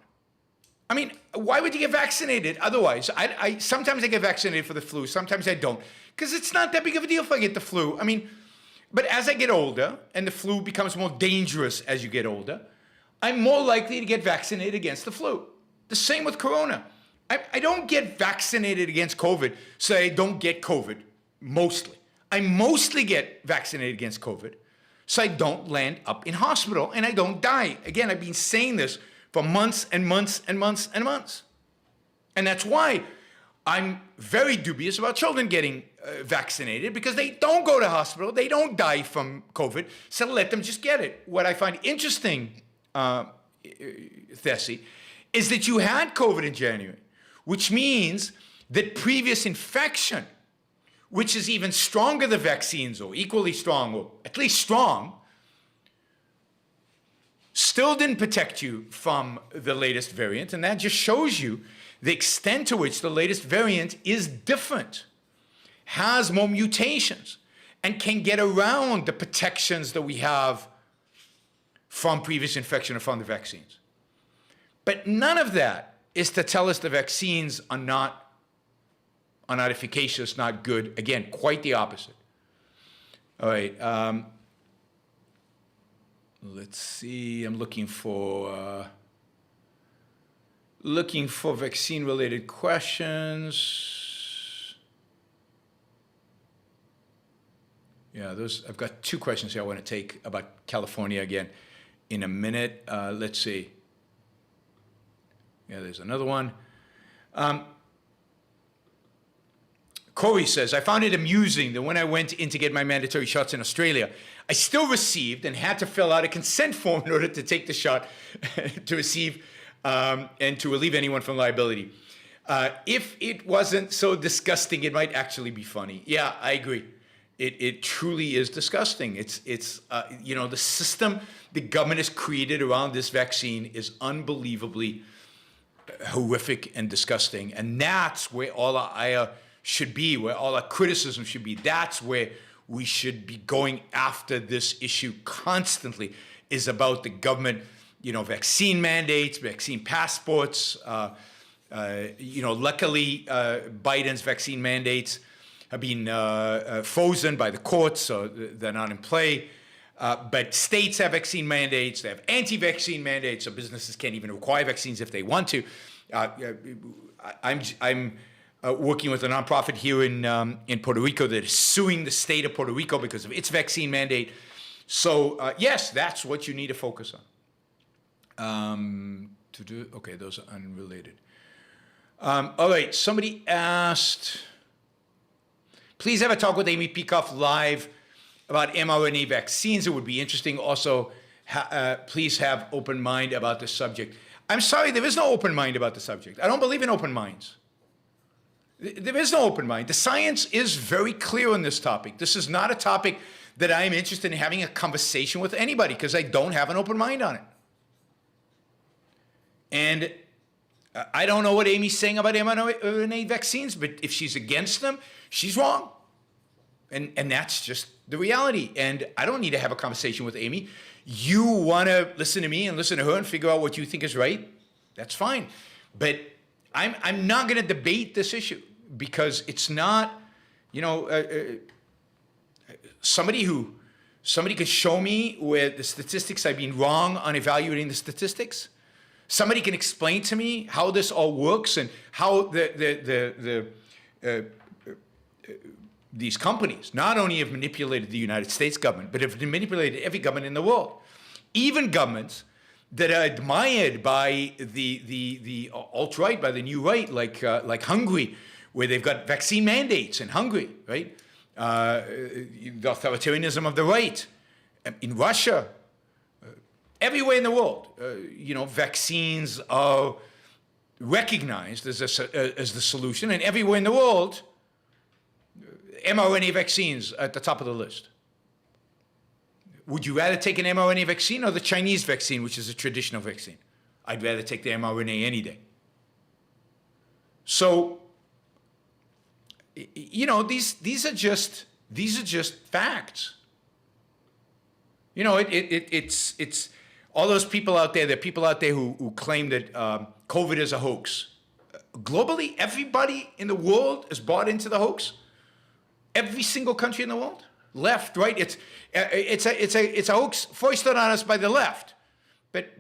Speaker 2: I mean, why would you get vaccinated otherwise? Sometimes I get vaccinated for the flu. Sometimes I don't. Because it's not that big of a deal if I get the flu. I mean, but as I get older, and the flu becomes more dangerous as you get older, I'm more likely to get vaccinated against the flu. The same with corona. I don't get vaccinated against COVID, so I don't get COVID, mostly. I mostly get vaccinated against COVID, so I don't land up in hospital and I don't die. Again, I've been saying this for months and months and months and months. And that's why I'm very dubious about children getting vaccinated, because they don't go to hospital, they don't die from COVID, so let them just get it. What I find interesting, Thessie, is that you had COVID in January, which means that previous infection, which is even stronger than vaccines, or equally strong, or at least strong, still didn't protect you from the latest variant. And that just shows you the extent to which the latest variant is different, has more mutations, and can get around the protections that we have from previous infection or from the vaccines. But none of that is to tell us the vaccines are not efficacious, not good. Again, quite the opposite. All right. Let's see. I'm looking for vaccine-related questions. Yeah, I've got two questions here I want to take about California again in a minute. Let's see. Yeah, there's another one. Corey says, I found it amusing that when I went in to get my mandatory shots in Australia, I still received and had to fill out a consent form in order to take the shot to receive and to relieve anyone from liability. If it wasn't so disgusting, it might actually be funny. Yeah, I agree. It truly is disgusting. It's the system the government has created around this vaccine is unbelievably horrific and disgusting. And that's where all our ire should be, where all our criticism should be. That's where we should be going after this issue constantly, is about the government, vaccine mandates, vaccine passports. Luckily, Biden's vaccine mandates have been frozen by the courts, so they're not in play. But states have vaccine mandates. They have anti-vaccine mandates, so businesses can't even require vaccines if they want to. I'm working with a nonprofit here in Puerto Rico that is suing the state of Puerto Rico because of its vaccine mandate. So yes, that's what you need to focus on. Okay, those are unrelated. All right, somebody asked, please have a talk with Amy Peikoff live about mRNA vaccines. It would be interesting. Also, please have open mind about the subject. I'm sorry, there is no open mind about the subject. I don't believe in open minds. There is no open mind. The science is very clear on this topic. This is not a topic that I am interested in having a conversation with anybody because I don't have an open mind on it. And I don't know what Amy's saying about mRNA vaccines, but if she's against them, she's wrong. And that's just the reality. And I don't need to have a conversation with Amy. You want to listen to me and listen to her and figure out what you think is right, that's fine. But I'm not going to debate this issue because it's not, somebody could show me where the statistics I've been wrong on evaluating the statistics. Somebody can explain to me how this all works and how these companies not only have manipulated the United States government, but have manipulated every government in the world, even governments that are admired by the alt-right, by the new right, like Hungary, where they've got vaccine mandates in Hungary, right? The authoritarianism of the right. In Russia, everywhere in the world, vaccines are recognized as the solution, and everywhere in the world, mRNA vaccines at the top of the list. Would you rather take an mRNA vaccine or the Chinese vaccine, which is a traditional vaccine? I'd rather take the mRNA any day. So, these are just facts. It's all those people out there. There are people out there who claim that COVID is a hoax. Globally, everybody in the world is bought into the hoax. Every single country in the world, left, right. It's a hoax foisted on us by the left, but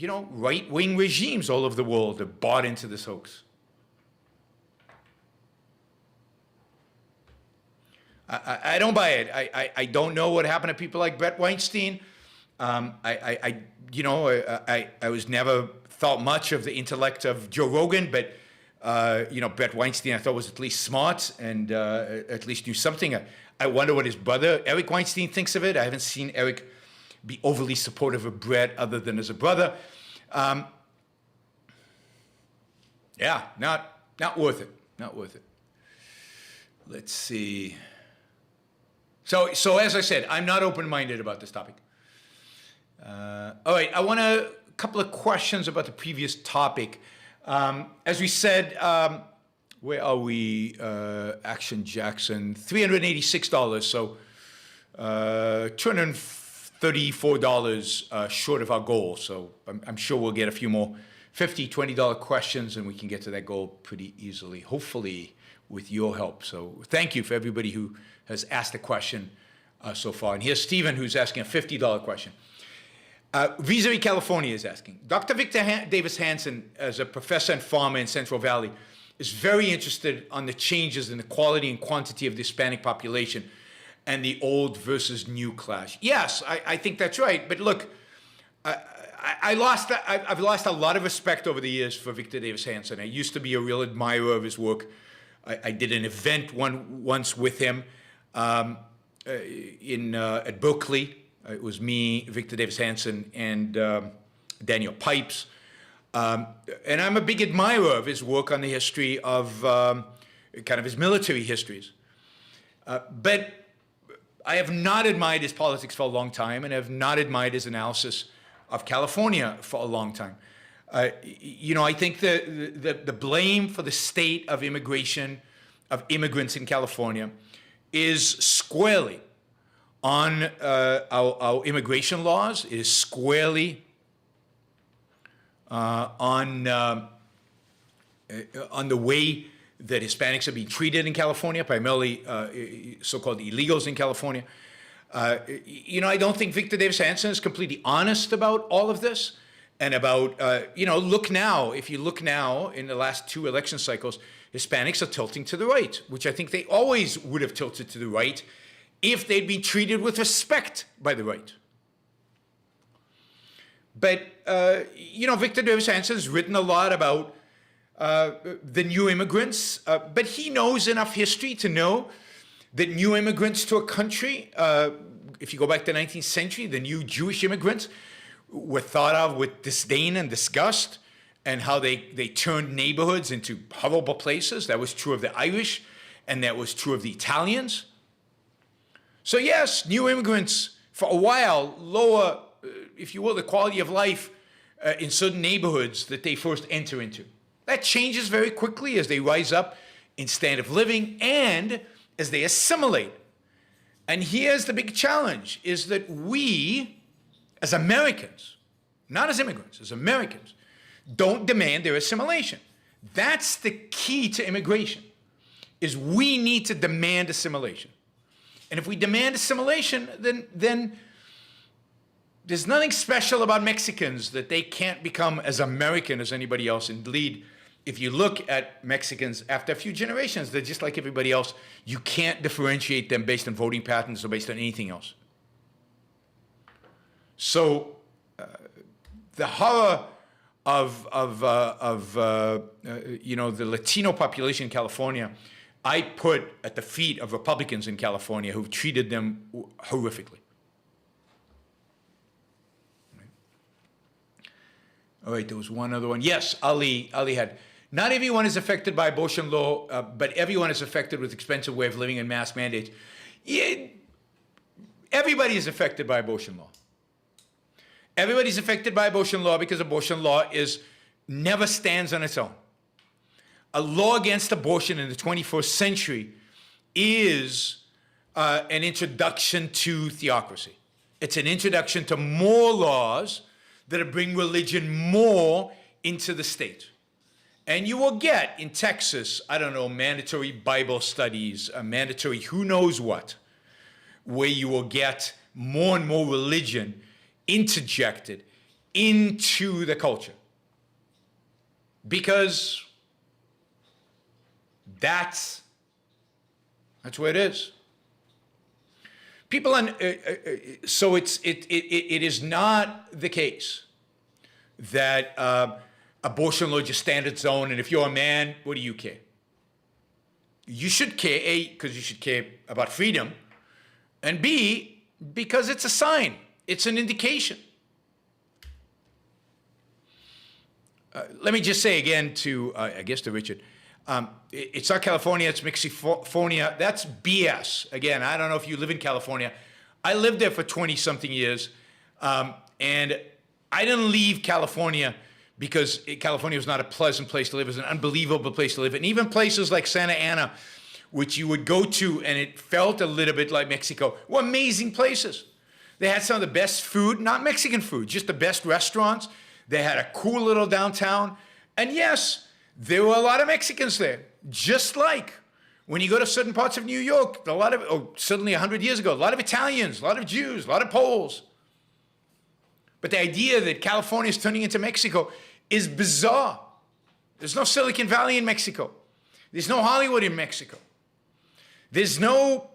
Speaker 2: right-wing regimes all over the world have bought into this hoax. I don't buy it. I don't know what happened to people like Brett Weinstein. I was never thought much of the intellect of Joe Rogan, but Brett Weinstein I thought was at least smart and at least knew something. I wonder what his brother Eric Weinstein thinks of it. I haven't seen Eric be overly supportive of Brett other than as a brother. Not worth it. Not worth it. Let's see. So as I said, I'm not open-minded about this topic. All right, I want a couple of questions about the previous topic. As we said, where are we? Action Jackson, $386. So $234 short of our goal. So I'm sure we'll get a few more $50, $20 questions and we can get to that goal pretty easily, hopefully with your help. So thank you for everybody who has asked a question so far. And here's Stephen who's asking a $50 question. Vis-a-vis California is asking, Dr. Victor Davis Hanson, as a professor and farmer in Central Valley, is very interested on the changes in the quality and quantity of the Hispanic population and the old versus new clash. Yes, I think that's right. But look, I've lost a lot of respect over the years for Victor Davis Hanson. I used to be a real admirer of his work. I did an event once with him at Berkeley. It was me, Victor Davis Hanson, and Daniel Pipes. And I'm a big admirer of his work on the history of kind of his military histories. But I have not admired his politics for a long time, and have not admired his analysis of California for a long time. I think the blame for the state of immigration, of immigrants in California, is squarely on our immigration laws. It is squarely on the way that Hispanics are being treated in California, primarily so-called illegals in California. I don't think Victor Davis Hanson is completely honest about all of this. And about, look now, if you look now in the last 2 election cycles, Hispanics are tilting to the right, which I think they always would have tilted to the right if they'd be treated with respect by the right. But, Victor Davis Hanson has written a lot about the new immigrants, but he knows enough history to know that new immigrants to a country, if you go back to the 19th century, the new Jewish immigrants were thought of with disdain and disgust. and how they turned neighborhoods into horrible places. That was true of the Irish, and that was true of the Italians. So yes, new immigrants for a while lower, if you will, the quality of life in certain neighborhoods that they first enter into. That changes very quickly as they rise up in standard of living and as they assimilate. And here's the big challenge, is that we, as Americans, not as immigrants, as Americans, don't demand their assimilation. That's the key to immigration, is we need to demand assimilation. And if we demand assimilation, then there's nothing special about Mexicans that they can't become as American as anybody else. Indeed, if you look at Mexicans after a few generations, they're just like everybody else. You can't differentiate them based on voting patterns or based on anything else. So the horror of the Latino population in California, I put at the feet of Republicans in California who've treated them horrifically. All right, there was one other one. Yes, Ali had. Not everyone is affected by abortion law, but everyone is affected with expensive way of living and mass mandates. Yeah, everybody is affected by abortion law. Everybody's affected by abortion law because abortion law never stands on its own. A law against abortion in the 21st century is an introduction to theocracy. It's an introduction to more laws that bring religion more into the state. And you will get in Texas, I don't know, mandatory Bible studies, mandatory who knows what, where you will get more and more religion interjected into the culture. Because that's where it is. People, so it is not the case that abortion law just stands its own, and if you're a man, what do you care? You should care, A, because you should care about freedom, and B, because it's a sign, it's an indication. Let me just say again to, I guess to Richard, it's not California, it's Mexifornia. That's BS. Again, I don't know if you live in California. I lived there for 20-something years, and I didn't leave California because California was not a pleasant place to live. It was an unbelievable place to live. And even places like Santa Ana, which you would go to and it felt a little bit like Mexico, were amazing places. They had some of the best food, not Mexican food, just the best restaurants. They had a cool little downtown. And yes, there were a lot of Mexicans there, just like when you go to certain parts of New York, suddenly 100 years ago, a lot of Italians, a lot of Jews, a lot of Poles. But the idea that California is turning into Mexico is bizarre. There's no Silicon Valley in Mexico. There's no Hollywood in Mexico. There's no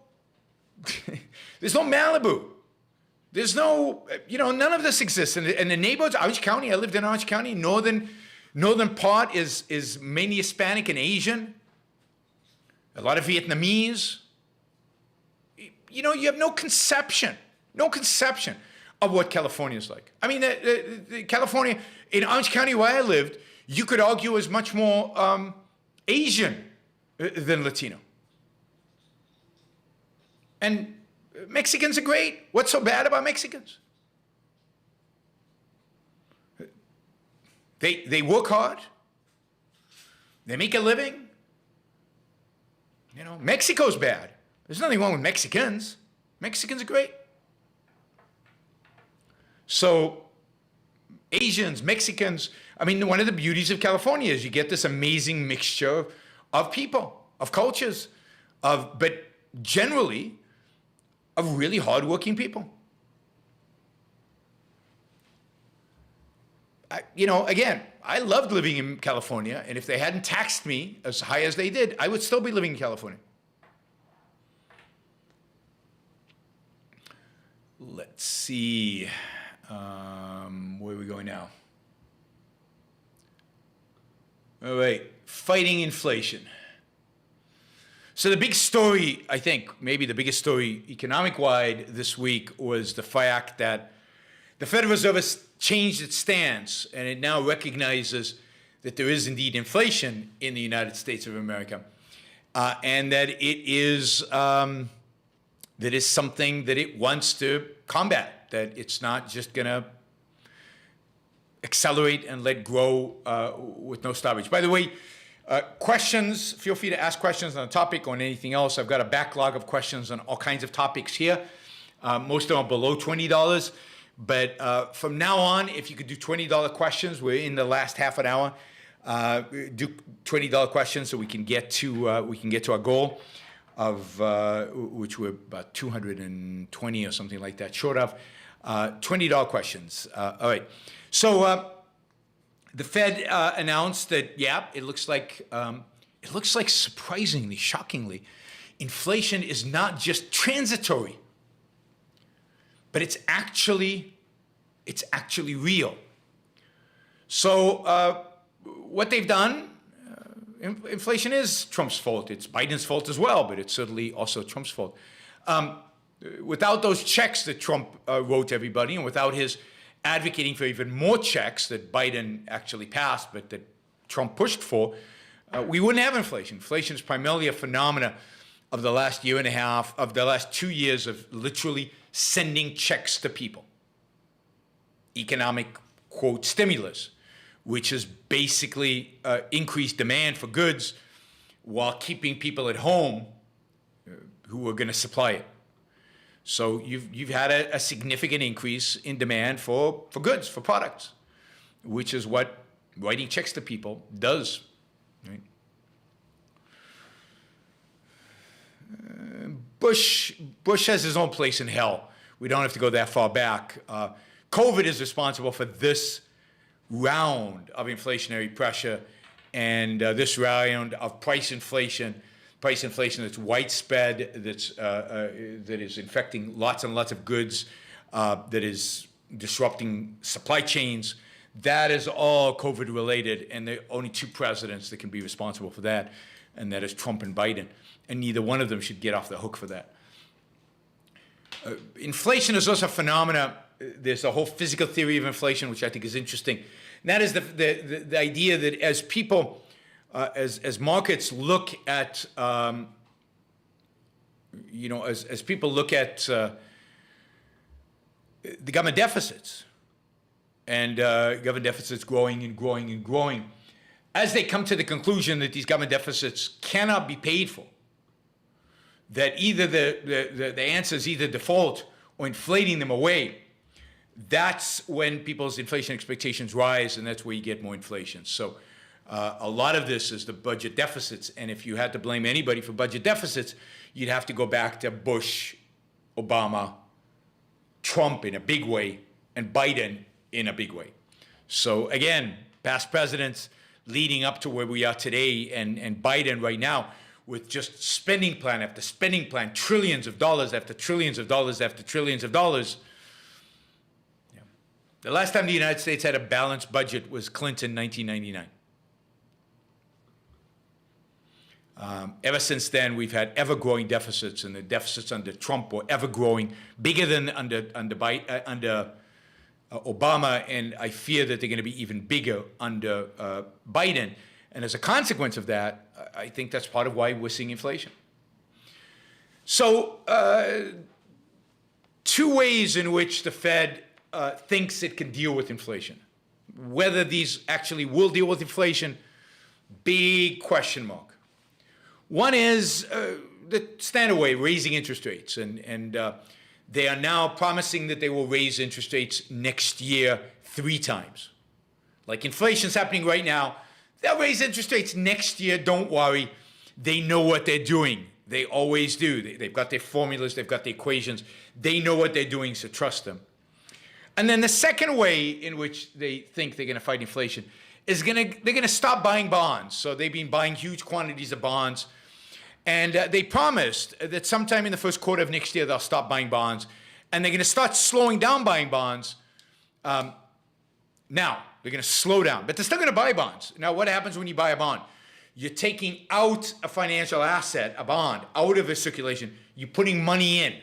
Speaker 2: Malibu. There's no, none of this exists. And the neighborhoods, Orange County, I lived in Orange County, northern part is mainly Hispanic and Asian. A lot of Vietnamese. You have no conception of what California is like. I mean, California, in Orange County where I lived, you could argue is much more Asian than Latino. And Mexicans are great. What's so bad about Mexicans? They work hard. They make a living. Mexico's bad. There's nothing wrong with Mexicans. Mexicans are great. So Asians, Mexicans, I mean, one of the beauties of California is you get this amazing mixture of people, of cultures, but generally of really hardworking people. Again, I loved living in California, and if they hadn't taxed me as high as they did, I would still be living in California. Let's see. Where are we going now? All right, fighting inflation. So the big story, I think, maybe the biggest story economic-wide this week was the fact that the Federal Reserve has changed its stance, and it now recognizes that there is indeed inflation in the United States of America, and that it is something that it wants to combat, that it's not just going to accelerate and let grow with no stoppage. By the way, questions, feel free to ask questions on the topic or on anything else. I've got a backlog of questions on all kinds of topics here. Most of them are below $20. But from now on, if you could do $20 questions, we're in the last half an hour. Do $20 questions so we can get to our goal of which we're about 220 or something like that short of. $20 questions. All right. So the Fed announced that, yeah, it looks like surprisingly, shockingly, inflation is not just transitory, but it's actually real. So what they've done, inflation is Trump's fault. It's Biden's fault as well, but it's certainly also Trump's fault. Without those checks that Trump wrote to everybody, and without his advocating for even more checks that Biden actually passed, but that Trump pushed for, we wouldn't have inflation. Inflation is primarily a phenomena of the last year and a half, of the last 2 years of literally sending checks to people. Economic, quote, stimulus, which has basically increased demand for goods while keeping people at home who are going to supply it. So you've had a significant increase in demand for goods, for products, which is what writing checks to people does. Right? Bush has his own place in hell. We don't have to go that far back. COVID is responsible for this round of inflationary pressure and this round of price inflation that's widespread, that is infecting lots and lots of goods, that is disrupting supply chains. That is all COVID related, and there are only two presidents that can be responsible for that, and that is Trump and Biden, and neither one of them should get off the hook for that. Inflation is also a phenomena. There's a whole physical theory of inflation, which I think is interesting. And that is the idea that as people, as markets look at, as people look at the government deficits, and government deficits growing and growing and growing, as they come to the conclusion that these government deficits cannot be paid for, that either the answer is either default or inflating them away, that's when people's inflation expectations rise, and that's where you get more inflation. So a lot of this is the budget deficits, and if you had to blame anybody for budget deficits, you'd have to go back to Bush, Obama, Trump in a big way, and Biden in a big way. So again, past presidents leading up to where we are today, and Biden right now, with just spending plan after spending plan, trillions of dollars after trillions of dollars after trillions of dollars. Yeah. The last time the United States had a balanced budget was Clinton, 1999. Ever since then, we've had ever-growing deficits, and the deficits under Trump were ever-growing, bigger than under Obama, and I fear that they're going to be even bigger under Biden. And as a consequence of that, I think that's part of why we're seeing inflation. So, two ways in which the Fed thinks it can deal with inflation. Whether these actually will deal with inflation, big question mark. One is the standard way, raising interest rates. And they are now promising that they will raise interest rates next year 3 times. Like inflation's happening right now. They'll raise interest rates next year. Don't worry. They know what they're doing. They always do. They've got their formulas. They've got the equations. They know what they're doing, so trust them. And then the second way in which they think they're going to fight inflation is they're going to stop buying bonds. So they've been buying huge quantities of bonds. And they promised that sometime in the first quarter of next year, they'll stop buying bonds. And they're going to start slowing down buying bonds. Now, they're going to slow down, but they're still going to buy bonds. Now, what happens when you buy a bond? You're taking out a financial asset, a bond, out of a circulation. You're putting money in.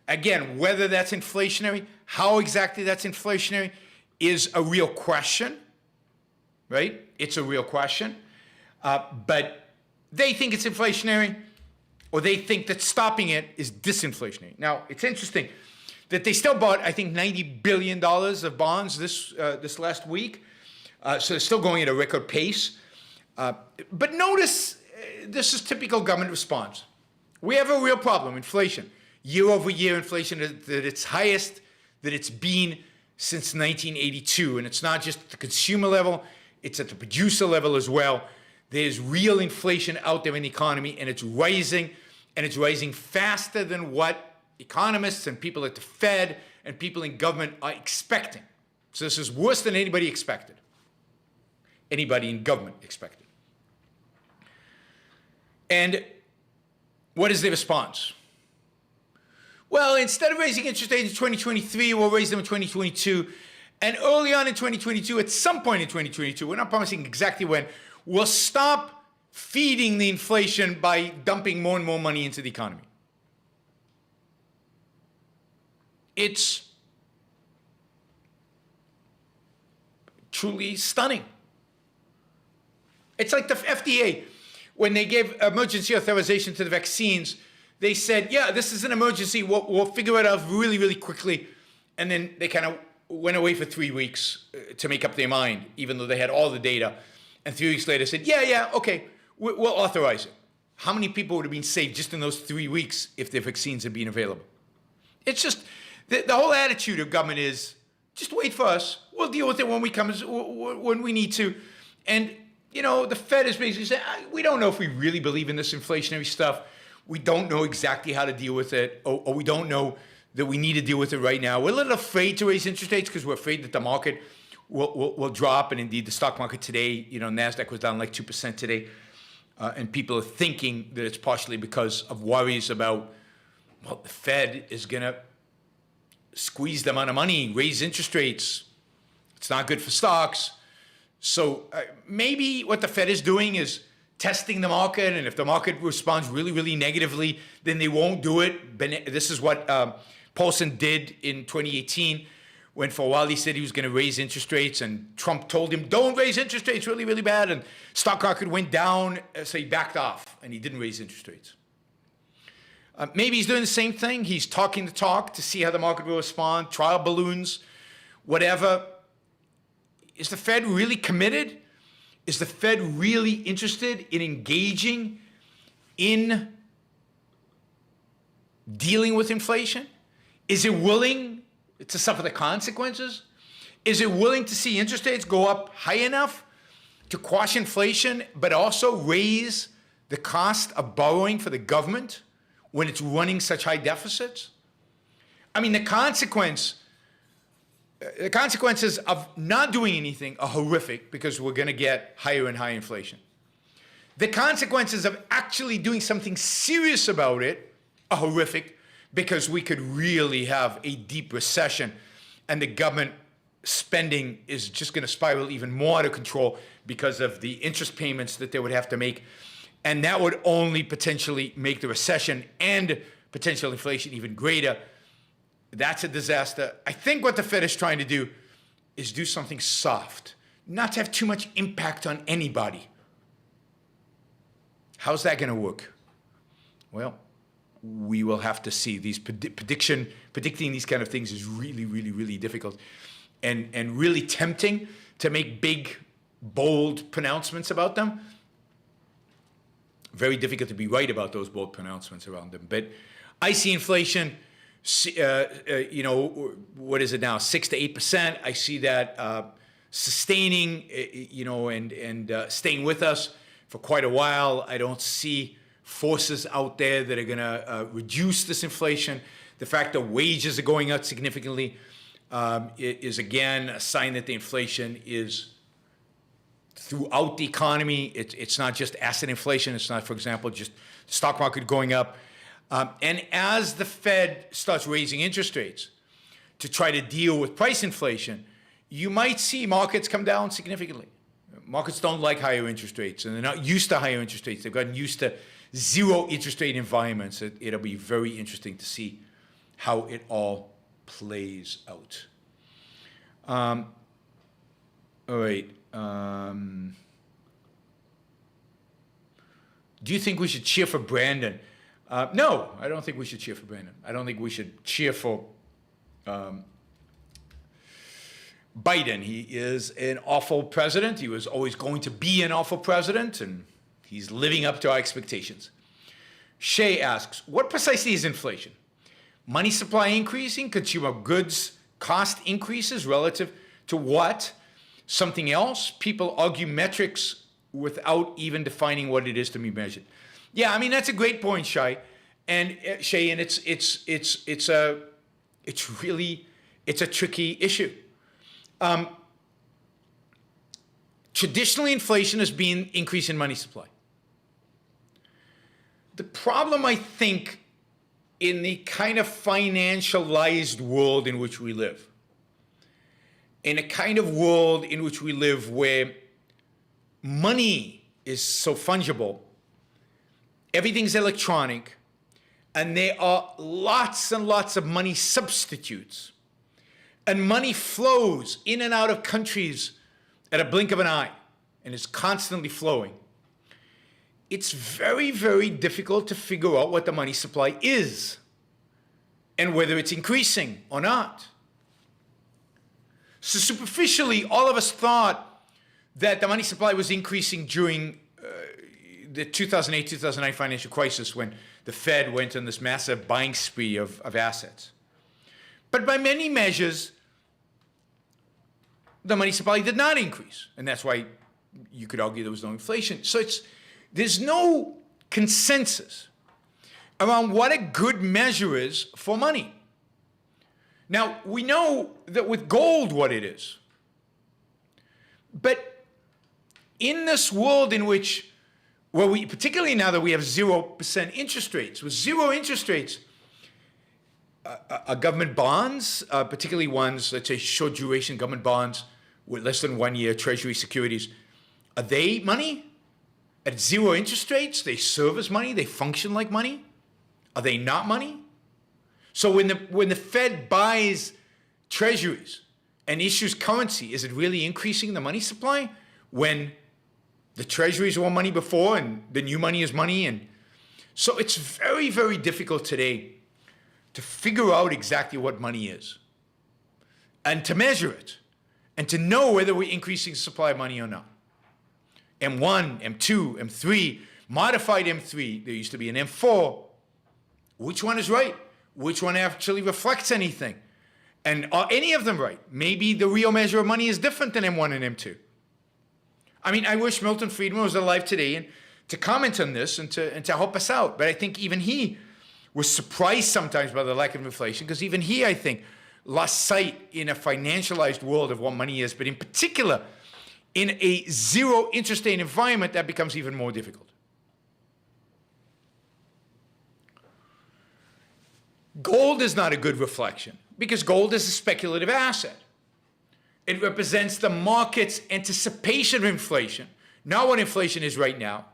Speaker 2: Again, whether that's inflationary, how exactly that's inflationary is a real question, right? It's a real question. But they think it's inflationary, or they think that stopping it is disinflationary. Now, it's interesting that they still bought, I think, $90 billion of bonds this last week. So they're still going at a record pace. But notice, this is typical government response. We have a real problem, inflation. Year-over-year inflation at its highest that it's been since 1982. And it's not just at the consumer level, it's at the producer level as well. There's real inflation out there in the economy, and it's rising faster than what economists and people at the Fed and people in government are expecting. So this is worse than anybody expected. Anybody in government expected. And what is the response? Well, instead of raising interest rates in 2023, we'll raise them in 2022. And early on in 2022, at some point in 2022, we're not promising exactly when, we'll stop feeding the inflation by dumping more and more money into the economy. It's truly stunning. It's like the FDA, when they gave emergency authorization to the vaccines, they said, yeah, this is an emergency, we'll figure it out really, really quickly. And then they kind of went away for 3 weeks to make up their mind, even though they had all the data. And 3 weeks later said, yeah, okay, we'll authorize it. How many people would have been saved just in those 3 weeks if the vaccines had been available? It's just, the whole attitude of government is, just wait for us. We'll deal with it when we need to. And, you know, the Fed is basically saying, we don't know if we really believe in this inflationary stuff. We don't know exactly how to deal with it, or we don't know that we need to deal with it right now. We're a little afraid to raise interest rates because we're afraid that the market will drop. And indeed, the stock market today, you know, NASDAQ was down like 2% today. And people are thinking that it's partially because of worries about, well, the Fed is going to squeeze the amount of money, raise interest rates. It's not good for stocks. So maybe what the Fed is doing is testing the market, and if the market responds really, really negatively, then they won't do it. This is what Paulson did in 2018, when for a while he said he was going to raise interest rates, and Trump told him, don't raise interest rates, really, really bad, and stock market went down, so he backed off, and he didn't raise interest rates. Maybe he's doing the same thing. He's talking the talk to see how the market will respond, trial balloons, whatever. Is the Fed really committed? Is the Fed really interested in engaging in dealing with inflation? Is it willing to suffer the consequences? Is it willing to see interest rates go up high enough to quash inflation, but also raise the cost of borrowing for the government when it's running such high deficits? I mean, the consequences of not doing anything are horrific, because we're going to get higher and higher inflation. The consequences of actually doing something serious about it are horrific, because we could really have a deep recession, and the government spending is just going to spiral even more out of control because of the interest payments that they would have to make. And that would only potentially make the recession and potential inflation even greater. That's a disaster. I think what the Fed is trying to do is do something soft, not to have too much impact on anybody. How's that going to work? Well, we will have to see. These predicting these kind of things is really, really, really difficult, and really tempting to make big, bold pronouncements about them. Very difficult to be right about those bold pronouncements around them. But I see inflation, you know, what is it now, 6 to 8%. I see that sustaining, you know, and staying with us for quite a while. I don't see forces out there that are going to reduce this inflation. The fact that wages are going up significantly is, again, a sign that the inflation is throughout the economy. It's not just asset inflation. It's not, for example, just the stock market going up. And as the Fed starts raising interest rates to try to deal with price inflation, you might see markets come down significantly. Markets don't like higher interest rates, and they're not used to higher interest rates. They've gotten used to zero interest rate environments. It'll be very interesting to see how it all plays out. All right. Do you think we should cheer for Brandon? No, I don't think we should cheer for Brandon. I don't think we should cheer for Biden. He is an awful president. He was always going to be an awful president, and he's living up to our expectations. Shay asks, what precisely is inflation? Money supply increasing, consumer goods cost increases relative to what? Something else? People argue metrics without even defining what it is to be measured. Yeah, I mean, that's a great point, Shay. And Shay, and it's a tricky issue. Traditionally, inflation has been increase in money supply. The problem, I think, in the kind of financialized world in which we live, in a kind of world in which we live where money is so fungible, everything's electronic, and there are lots and lots of money substitutes, and money flows in and out of countries at a blink of an eye, and is constantly flowing. It's very, very difficult to figure out what the money supply is and whether it's increasing or not. So superficially, all of us thought that the money supply was increasing during the 2008-2009 financial crisis, when the Fed went on this massive buying spree of assets. But by many measures, the money supply did not increase. And that's why you could argue there was no inflation. So there's no consensus around what a good measure is for money. Now, we know that with gold what it is. But in this world in which, particularly now that we have 0% interest rates, with 0 interest rates, government bonds, particularly ones, let's say short duration government bonds with less than 1 year Treasury securities, are they money? At 0 interest rates, they serve as money, they function like money. Are they not money? So when the Fed buys treasuries and issues currency, is it really increasing the money supply when the treasuries were money before and the new money is money? And so it's very, very difficult today to figure out exactly what money is and to measure it and to know whether we're increasing the supply of money or not. M1, M2, M3, modified M3, there used to be an M4. Which one is right? Which one actually reflects anything? And are any of them right? Maybe the real measure of money is different than M1 and M2. I mean, I wish Milton Friedman was alive today and to comment on this and to help us out. But I think even he was surprised sometimes by the lack of inflation, because even he, I think, lost sight in a financialized world of what money is, but in particular, in a 0 interest rate environment, that becomes even more difficult. Gold is not a good reflection because gold is a speculative asset. It represents the market's anticipation of inflation, not what inflation is right now.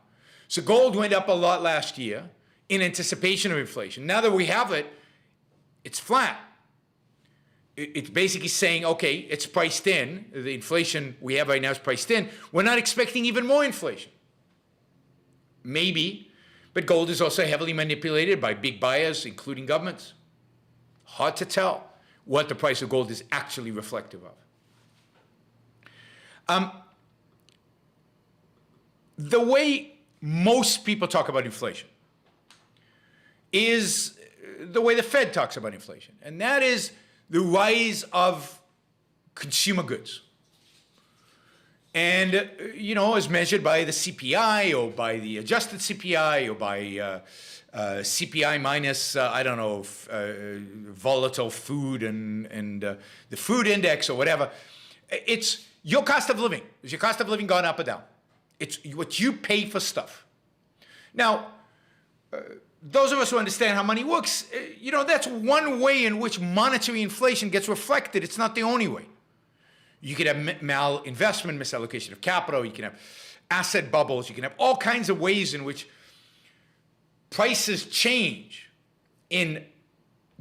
Speaker 2: So gold went up a lot last year in anticipation of inflation. Now that we have it, it's flat. It's basically saying, okay, it's priced in. The inflation we have right now is priced in. We're not expecting even more inflation. Maybe, but gold is also heavily manipulated by big buyers, including governments. Hard to tell what the price of gold is actually reflective of. The way most people talk about inflation is the way the Fed talks about inflation, and that is the rise of consumer goods. And, as measured by the CPI or by the adjusted CPI or by CPI minus, volatile food and the food index or whatever. It's your cost of living. Is your cost of living gone up or down? It's what you pay for stuff. Now, those of us who understand how money works, that's one way in which monetary inflation gets reflected. It's not the only way. You could have malinvestment, misallocation of capital. You can have asset bubbles. You can have all kinds of ways in which prices change in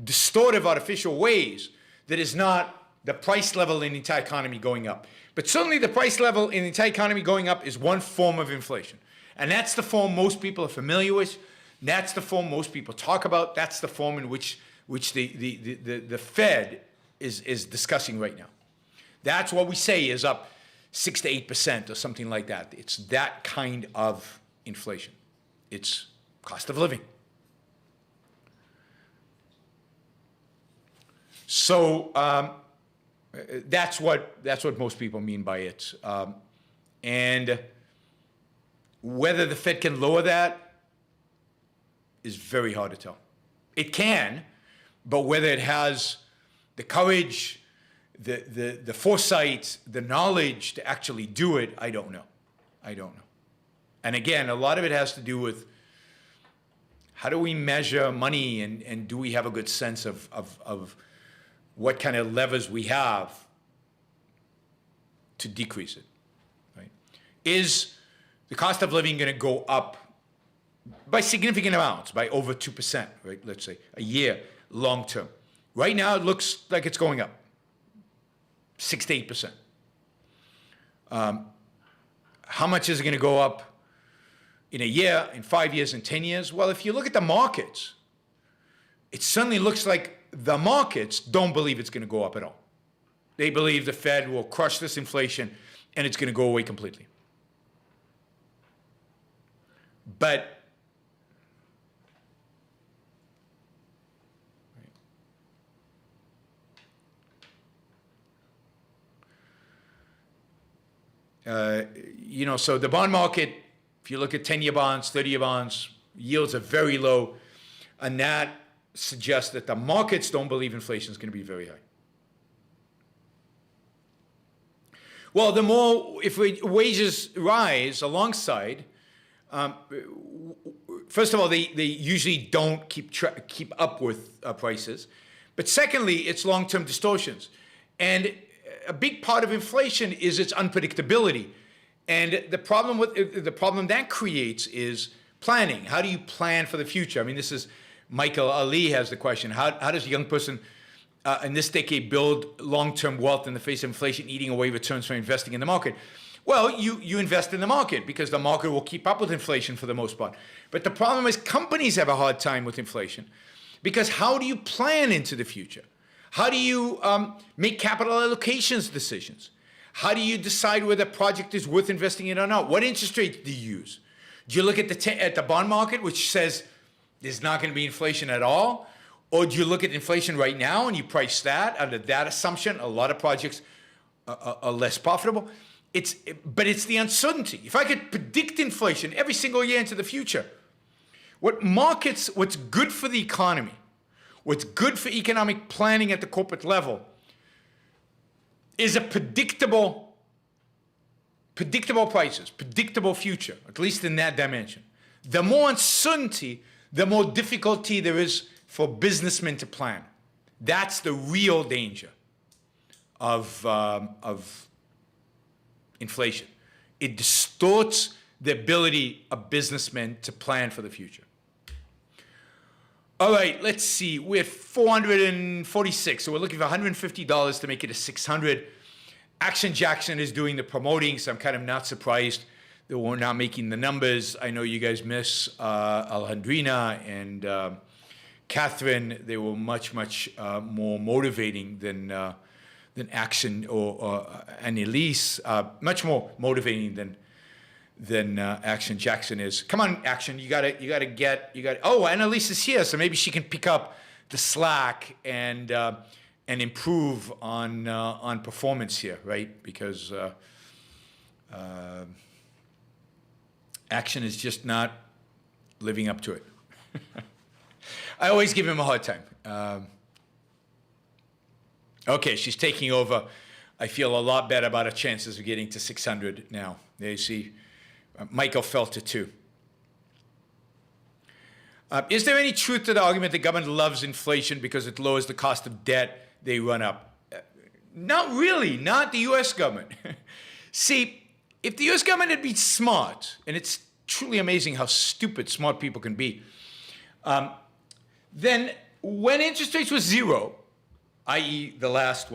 Speaker 2: distortive, artificial ways that is not the price level in the entire economy going up. But certainly the price level in the entire economy going up is one form of inflation. And that's the form most people are familiar with. That's the form most people talk about. That's the form in which the Fed is discussing right now. That's what we say is up 6 to 8% or something like that. It's that kind of inflation. It's cost of living. So that's what most people mean by it. And whether the Fed can lower that is very hard to tell. It can, but whether it has the courage, the foresight, the knowledge to actually do it, I don't know. I don't know. And again, a lot of it has to do with how do we measure money, and do we have a good sense of what kind of levers we have to decrease it, right? Is the cost of living going to go up by significant amounts, by over 2%, right? Let's say a year, long term. Right now, it looks like it's going up 6 to 8%. How much is it going to go up in a year, in 5 years, in 10 years? Well, if you look at the markets, it suddenly looks like the markets don't believe it's going to go up at all. They believe the Fed will crush this inflation and it's going to go away completely. But so the bond market, if you look at 10-year bonds, 30-year bonds, yields are very low, and that suggests that the markets don't believe inflation is going to be very high. Well, the more, if wages rise alongside, first of all, they usually don't keep up with prices. But secondly, it's long-term distortions. And a big part of inflation is its unpredictability. And the problem that creates is planning. How do you plan for the future? I mean, this is Michael Ali has the question. How does a young person in this decade build long-term wealth in the face of inflation eating away returns from investing in the market? Well, you invest in the market because the market will keep up with inflation for the most part. But the problem is companies have a hard time with inflation because how do you plan into the future? How do you make capital allocations decisions? How do you decide whether a project is worth investing in or not? What interest rate do you use? Do you look at the bond market, which says there's not going to be inflation at all? Or do you look at inflation right now and you price that under that assumption? A lot of projects are less profitable. But it's the uncertainty. If I could predict inflation every single year into the future, what's good for the economy, what's good for economic planning at the corporate level is a predictable prices, predictable future, at least in that dimension. The more uncertainty, the more difficulty there is for businessmen to plan. That's the real danger of inflation. It distorts the ability of businessmen to plan for the future. All right, let's see. We're at 446, so we're looking for $150 to make it a 600. Action Jackson is doing the promoting, so I'm kind of not surprised that we're not making the numbers. I know you guys miss Alejandrina and Catherine. They were much more motivating than Action and Elise. Much more motivating than Action Jackson is. Come on, Action, you gotta. Oh, Annalise is here, so maybe she can pick up the slack and improve on performance here, right? Because Action is just not living up to it. I always give him a hard time. Okay, she's taking over. I feel a lot better about our chances of getting to 600 now. There you see. Michael felt it too. Is there any truth to the argument that government loves inflation because it lowers the cost of debt they run up? Not really, not the U.S. government. See, if the U.S. government had been smart, and it's truly amazing how stupid smart people can be, then when interest rates were zero, i.e. the last,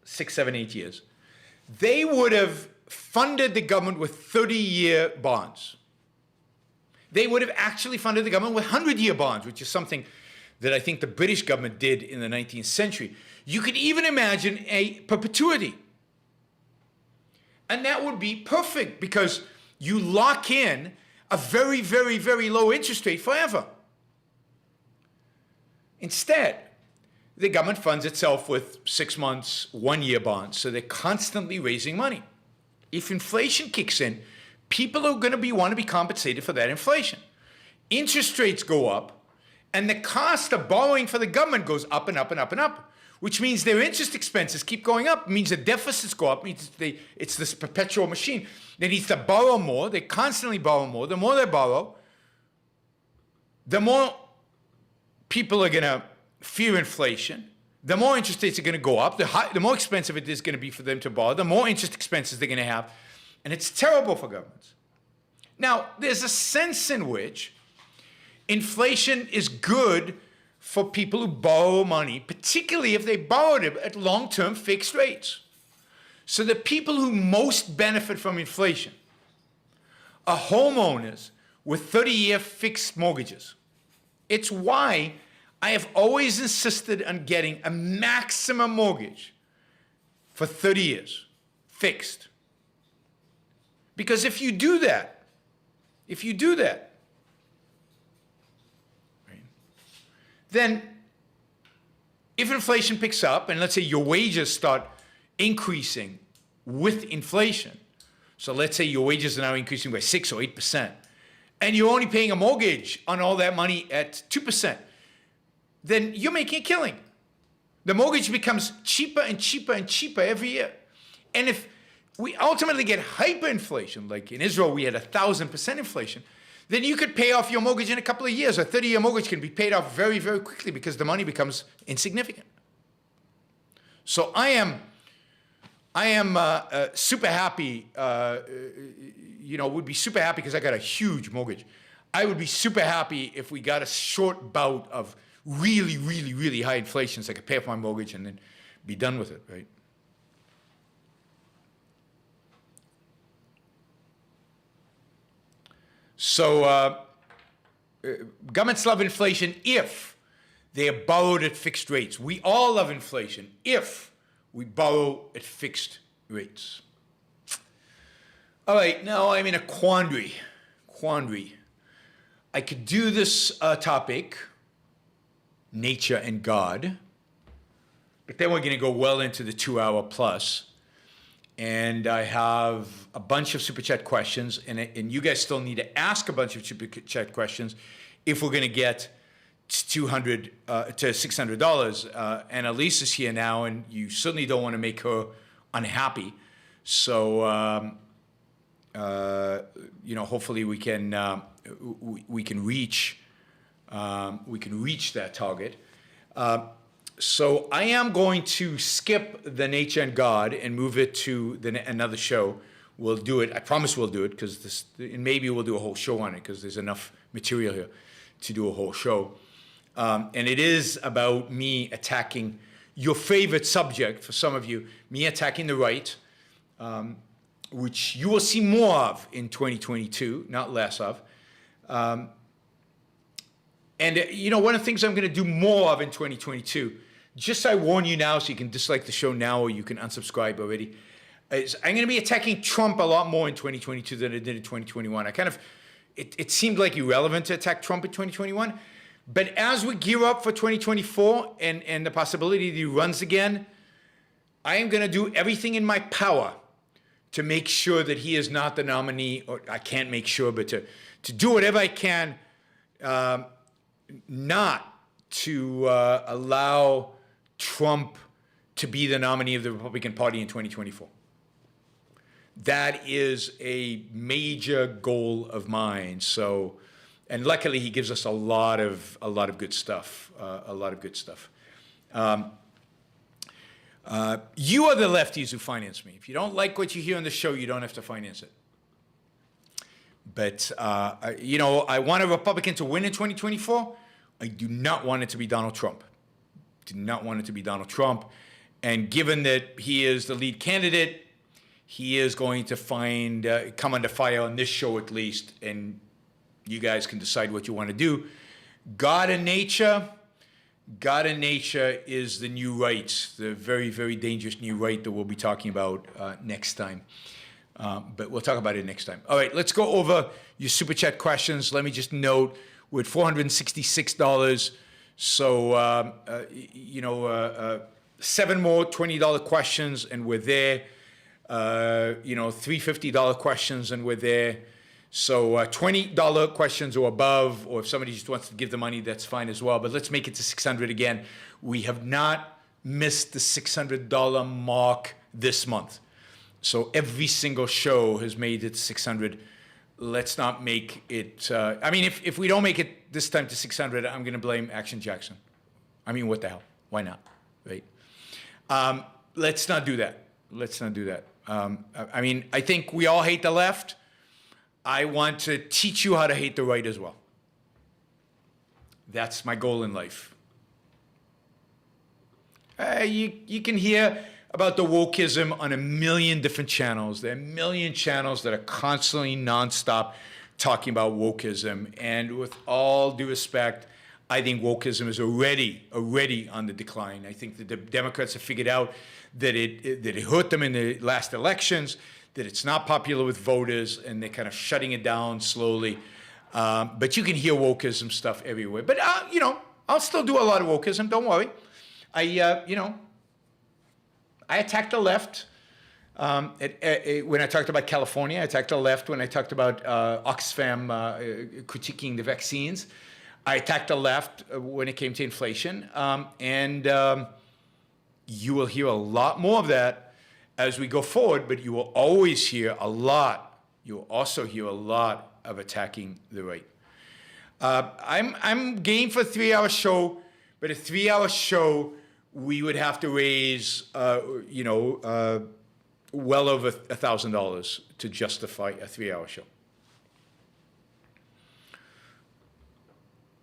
Speaker 2: 6, 7, 8 years, they would have funded the government with 30-year bonds. they would have actually funded the government with 100-year bonds, which is something that I think the British government did in the 19th century. You could even imagine a perpetuity. And that would be perfect because you lock in a very, very, very low interest rate forever. Instead, the government funds itself with 6 months, 1-year bonds, so they're constantly raising money. If inflation kicks in, people are going to want to be compensated for that inflation. Interest rates go up, and the cost of borrowing for the government goes up and up and up and up, which means their interest expenses keep going up. It means the deficits go up. It means it's this perpetual machine. They need to borrow more. They constantly borrow more. The more they borrow, the more people are going to fear inflation. The more interest rates are going to go up. The more expensive it is going to be for them to borrow. The more interest expenses they're going to have. And it's terrible for governments. Now, there's a sense in which inflation is good for people who borrow money, particularly if they borrowed it at long-term fixed rates. So the people who most benefit from inflation are homeowners with 30-year fixed mortgages. It's why I have always insisted on getting a maximum mortgage for 30 years, fixed. Because if you do that, right, then if inflation picks up, and let's say your wages start increasing with inflation, so let's say your wages are now increasing by 6 or 8%, and you're only paying a mortgage on all that money at 2%, then you're making a killing. The mortgage becomes cheaper and cheaper and cheaper every year. And if we ultimately get hyperinflation, like in Israel we had 1,000% inflation, then you could pay off your mortgage in a couple of years. A 30-year mortgage can be paid off very, very quickly because the money becomes insignificant. So I am super happy, would be super happy because I got a huge mortgage. I would be super happy if we got a short bout of really, really, really high inflation so I could pay off my mortgage and then be done with it, right? So governments love inflation if they are borrowed at fixed rates. We all love inflation if we borrow at fixed rates. All right, now I'm in a quandary. I could do this topic, nature and God, but then we're going to go well into the 2-hour plus. And I have a bunch of Super Chat questions, and you guys still need to ask a bunch of Super Chat questions if we're going to get to $600. And Elise is here now, and you certainly don't want to make her unhappy. So, hopefully we can reach that target. So I am going to skip the nature and God and move it to another show. We'll do it. I promise we'll do it because and maybe we'll do a whole show on it because there's enough material here to do a whole show. And it is about me attacking your favorite subject for some of you, me attacking the right, which you will see more of in 2022, not less of. And one of the things I'm going to do more of in 2022, just I warn you now so you can dislike the show now or you can unsubscribe already, is I'm going to be attacking Trump a lot more in 2022 than I did in 2021. It seemed like irrelevant to attack Trump in 2021. But as we gear up for 2024 and the possibility that he runs again, I am going to do everything in my power to make sure that he is not the nominee, or I can't make sure, but to do whatever I can not to allow Trump to be the nominee of the Republican Party in 2024. That is a major goal of mine. So, and luckily he gives us a lot of good stuff. You are the lefties who finance me. If you don't like what you hear on the show, you don't have to finance it. But I want a Republican to win in 2024. I do not want it to be Donald Trump. And given that he is the lead candidate, he is going to come under fire on this show at least, and You guys can decide what you want to do. God and nature. God and nature is the new right, the very, very dangerous new right that we'll be talking about next time. But we'll talk about it next time. All right, let's go over your Super Chat questions. Let me just note, we're at $466. So, 7 more $20 questions, and we're there. $350 questions, and we're there. So $20 questions or above, or if somebody just wants to give the money, that's fine as well. But let's make it to $600 again. We have not missed the $600 mark this month. So every single show has made it 600. Let's not make it. If we don't make it this time to 600, I'm going to blame Action Jackson. I mean, what the hell? Why not? Right? Let's not do that. Let's not do that. I think we all hate the left. I want to teach you how to hate the right as well. That's my goal in life. You can hear about the wokeism on a million different channels. There are a million channels that are constantly, nonstop talking about wokeism. And with all due respect, I think wokeism is already on the decline. I think that the Democrats have figured out that it hurt them in the last elections, that it's not popular with voters, and they're kind of shutting it down slowly. But you can hear wokeism stuff everywhere. But, I'll still do a lot of wokeism, don't worry. I attacked the left when I talked about California. I attacked the left when I talked about Oxfam critiquing the vaccines. I attacked the left when it came to inflation. You will hear a lot more of that as we go forward, but you will always hear a lot. You will also hear a lot of attacking the right. I'm game for a 3-hour show, but a 3-hour show, we would have to raise, well over $1,000 to justify a 3-hour show.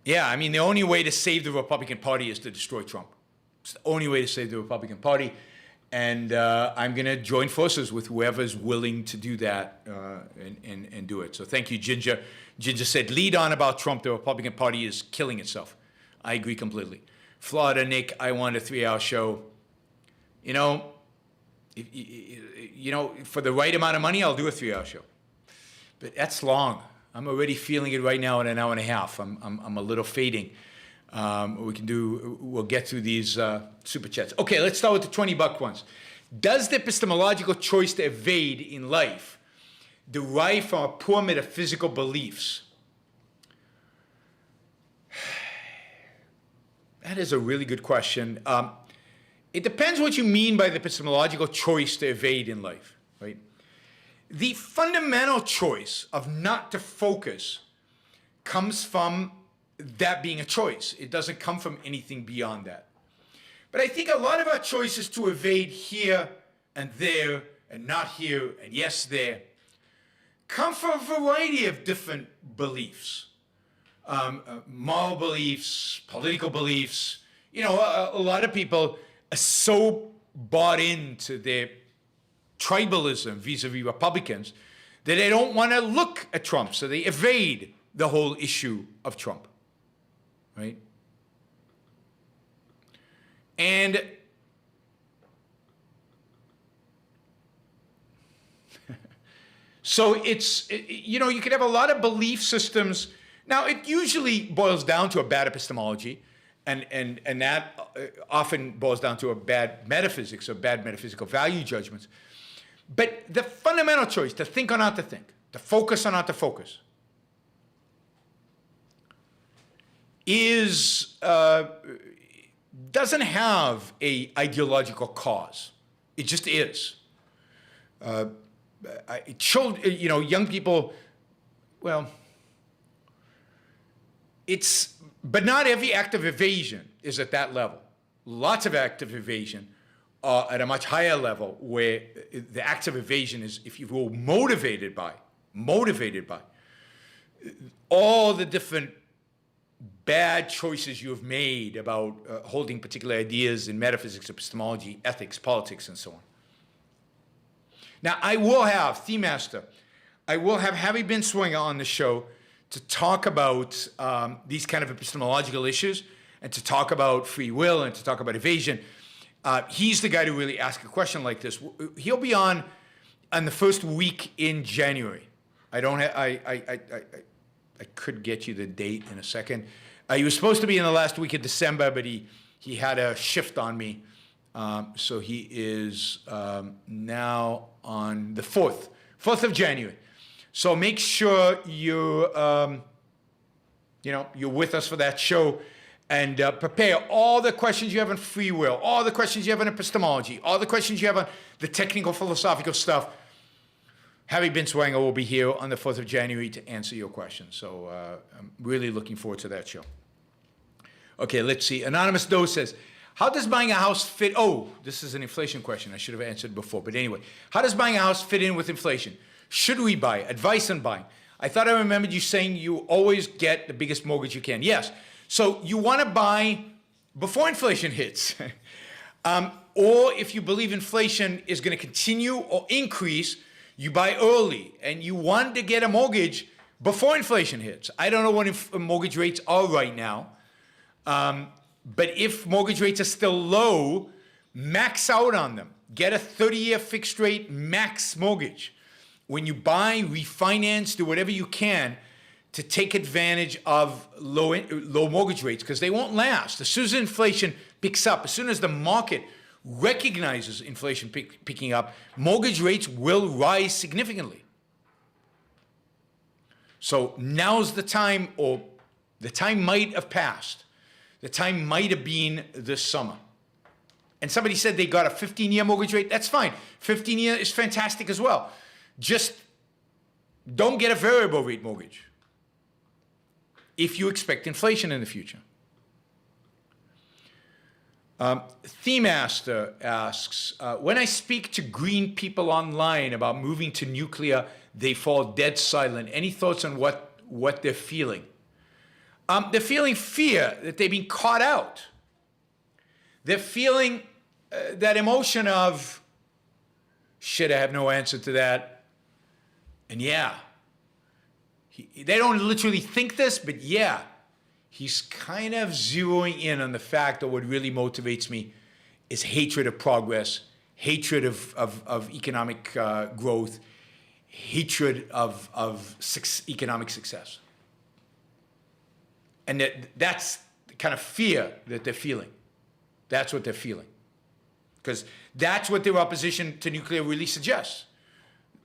Speaker 2: Yeah, the only way to save the Republican Party is to destroy Trump. It's the only way to save the Republican Party. And I'm going to join forces with whoever's willing to do that and do it. So thank you, Ginger. Ginger said, lead on about Trump. The Republican Party is killing itself. I agree completely. Florida Nick, I want a 3-hour show. For the right amount of money, I'll do a 3-hour show. But that's long. I'm already feeling it right now in an hour and a half. I'm a little fading. We'll get through these super chats. Okay, let's start with the $20 ones. Does the epistemological choice to evade in life derive from our poor metaphysical beliefs? That is a really good question. It depends what you mean by the epistemological choice to evade in life, right? The fundamental choice of not to focus comes from that being a choice. It doesn't come from anything beyond that. But I think a lot of our choices to evade here and there and not here and yes there come from a variety of different beliefs. Moral beliefs, political beliefs. A lot of people are so bought into their tribalism vis-a-vis Republicans that they don't want to look at Trump, so they evade the whole issue of Trump. Right? And so you could have a lot of belief systems. Now, it usually boils down to a bad epistemology, and that often boils down to a bad metaphysics or bad metaphysical value judgments. But the fundamental choice to think or not to think, to focus or not to focus, doesn't have a ideological cause. It just is. Young people, but not every act of evasion is at that level. Lots of acts of evasion are at a much higher level, where the acts of evasion is, if you will, motivated by all the different bad choices you have made about holding particular ideas in metaphysics, epistemology, ethics, politics, and so on. Now, I will have, Theme Master, I will have Harry Binswanger on the show to talk about these kind of epistemological issues and to talk about free will and to talk about evasion. He's the guy to really ask a question like this. He'll be on the first week in January. I don't have, I could get you the date in a second. He was supposed to be in the last week of December, but he had a shift on me. So he is now on the 4th of January. So make sure you're with us for that show, and prepare all the questions you have on free will, all the questions you have on epistemology, all the questions you have on the technical philosophical stuff. Harry Binswanger will be here on the 4th of January to answer your questions. So I'm really looking forward to that show. Okay, let's see. Anonymous Doe says, how does buying a house fit? Oh, this is an inflation question. I should have answered before. But anyway, how does buying a house fit in with inflation? Should we buy? Advice on buying. I thought I remembered you saying you always get the biggest mortgage you can. Yes. So you want to buy before inflation hits. Or if you believe inflation is going to continue or increase, you buy early. And you want to get a mortgage before inflation hits. I don't know what mortgage rates are right now. But if mortgage rates are still low, max out on them. Get a 30-year fixed rate max mortgage. When you buy, refinance, do whatever you can to take advantage of low mortgage rates, because they won't last. As soon as inflation picks up, as soon as the market recognizes inflation picking up, mortgage rates will rise significantly. So now's the time, or the time might have passed. The time might have been this summer. And somebody said they got a 15-year mortgage rate. That's fine. 15-year is fantastic as well. Just don't get a variable rate mortgage if you expect inflation in the future. Themaster asks, when I speak to green people online about moving to nuclear, they fall dead silent. Any thoughts on what they're feeling? They're feeling fear that they've been caught out. They're feeling that emotion of, shit, I have no answer to that. And yeah, they don't literally think this, but yeah, he's kind of zeroing in on the fact that what really motivates me is hatred of progress, hatred of economic growth, hatred of economic success. And that's the kind of fear that they're feeling. That's what they're feeling. Because that's what their opposition to nuclear really suggests.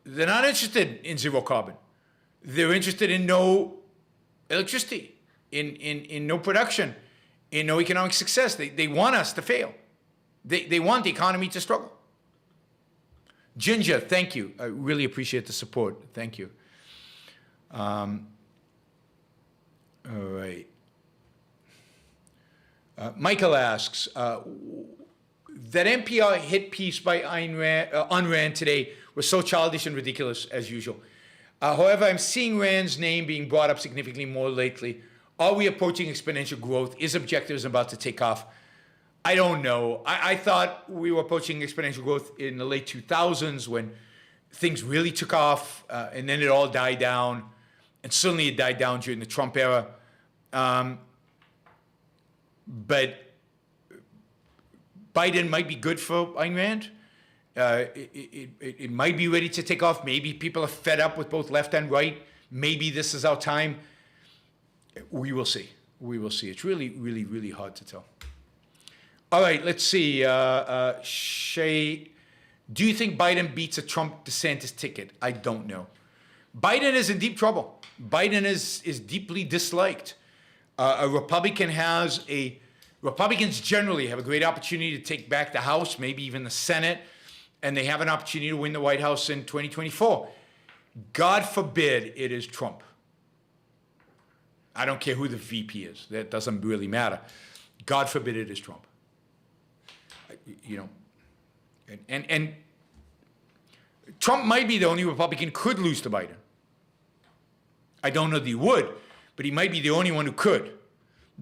Speaker 2: They're not interested in zero carbon. They're interested in no electricity, in no production, in no economic success. They want us to fail. They want the economy to struggle. Ginger, thank you. I really appreciate the support. Thank you. All right. Michael asks, that NPR hit piece by on Rand today was so childish and ridiculous as usual. However, I'm seeing Rand's name being brought up significantly more lately. Are we approaching exponential growth? Is Objectivism about to take off? I don't know. I thought we were approaching exponential growth in the late 2000s when things really took off, and then it all died down. And suddenly it died down during the Trump era. But Biden might be good for Ayn Rand. It might be ready to take off. Maybe people are fed up with both left and right. Maybe this is our time. We will see. We will see. It's really, really, really hard to tell. All right, let's see. Shay, do you think Biden beats a Trump-DeSantis ticket? I don't know. Biden is in deep trouble. Biden is deeply disliked. Republicans generally have a great opportunity to take back the House, maybe even the Senate, and they have an opportunity to win the White House in 2024. God forbid it is Trump. I don't care who the VP is. That doesn't really matter. God forbid it is Trump. You know, and Trump might be the only Republican who could lose to Biden. I don't know that he would, but he might be the only one who could,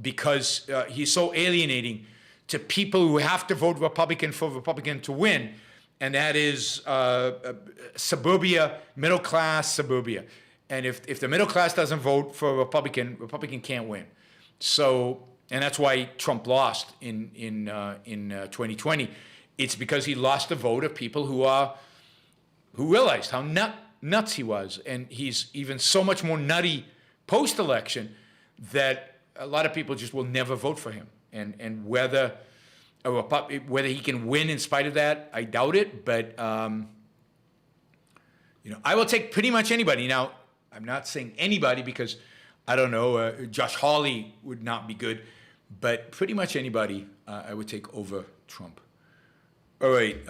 Speaker 2: because he's so alienating to people who have to vote Republican for Republican to win, and that is suburbia, middle class suburbia. And if the middle class doesn't vote for a Republican can't win. So, and that's why Trump lost in 2020. It's because he lost the vote of people who realized how nuts he was. And he's even so much more nutty post-election that a lot of people just will never vote for him. And whether he can win in spite of that, I doubt it. But I will take pretty much anybody. Now, I'm not saying anybody because I don't know. Josh Hawley would not be good, but pretty much anybody I would take over Trump. All right.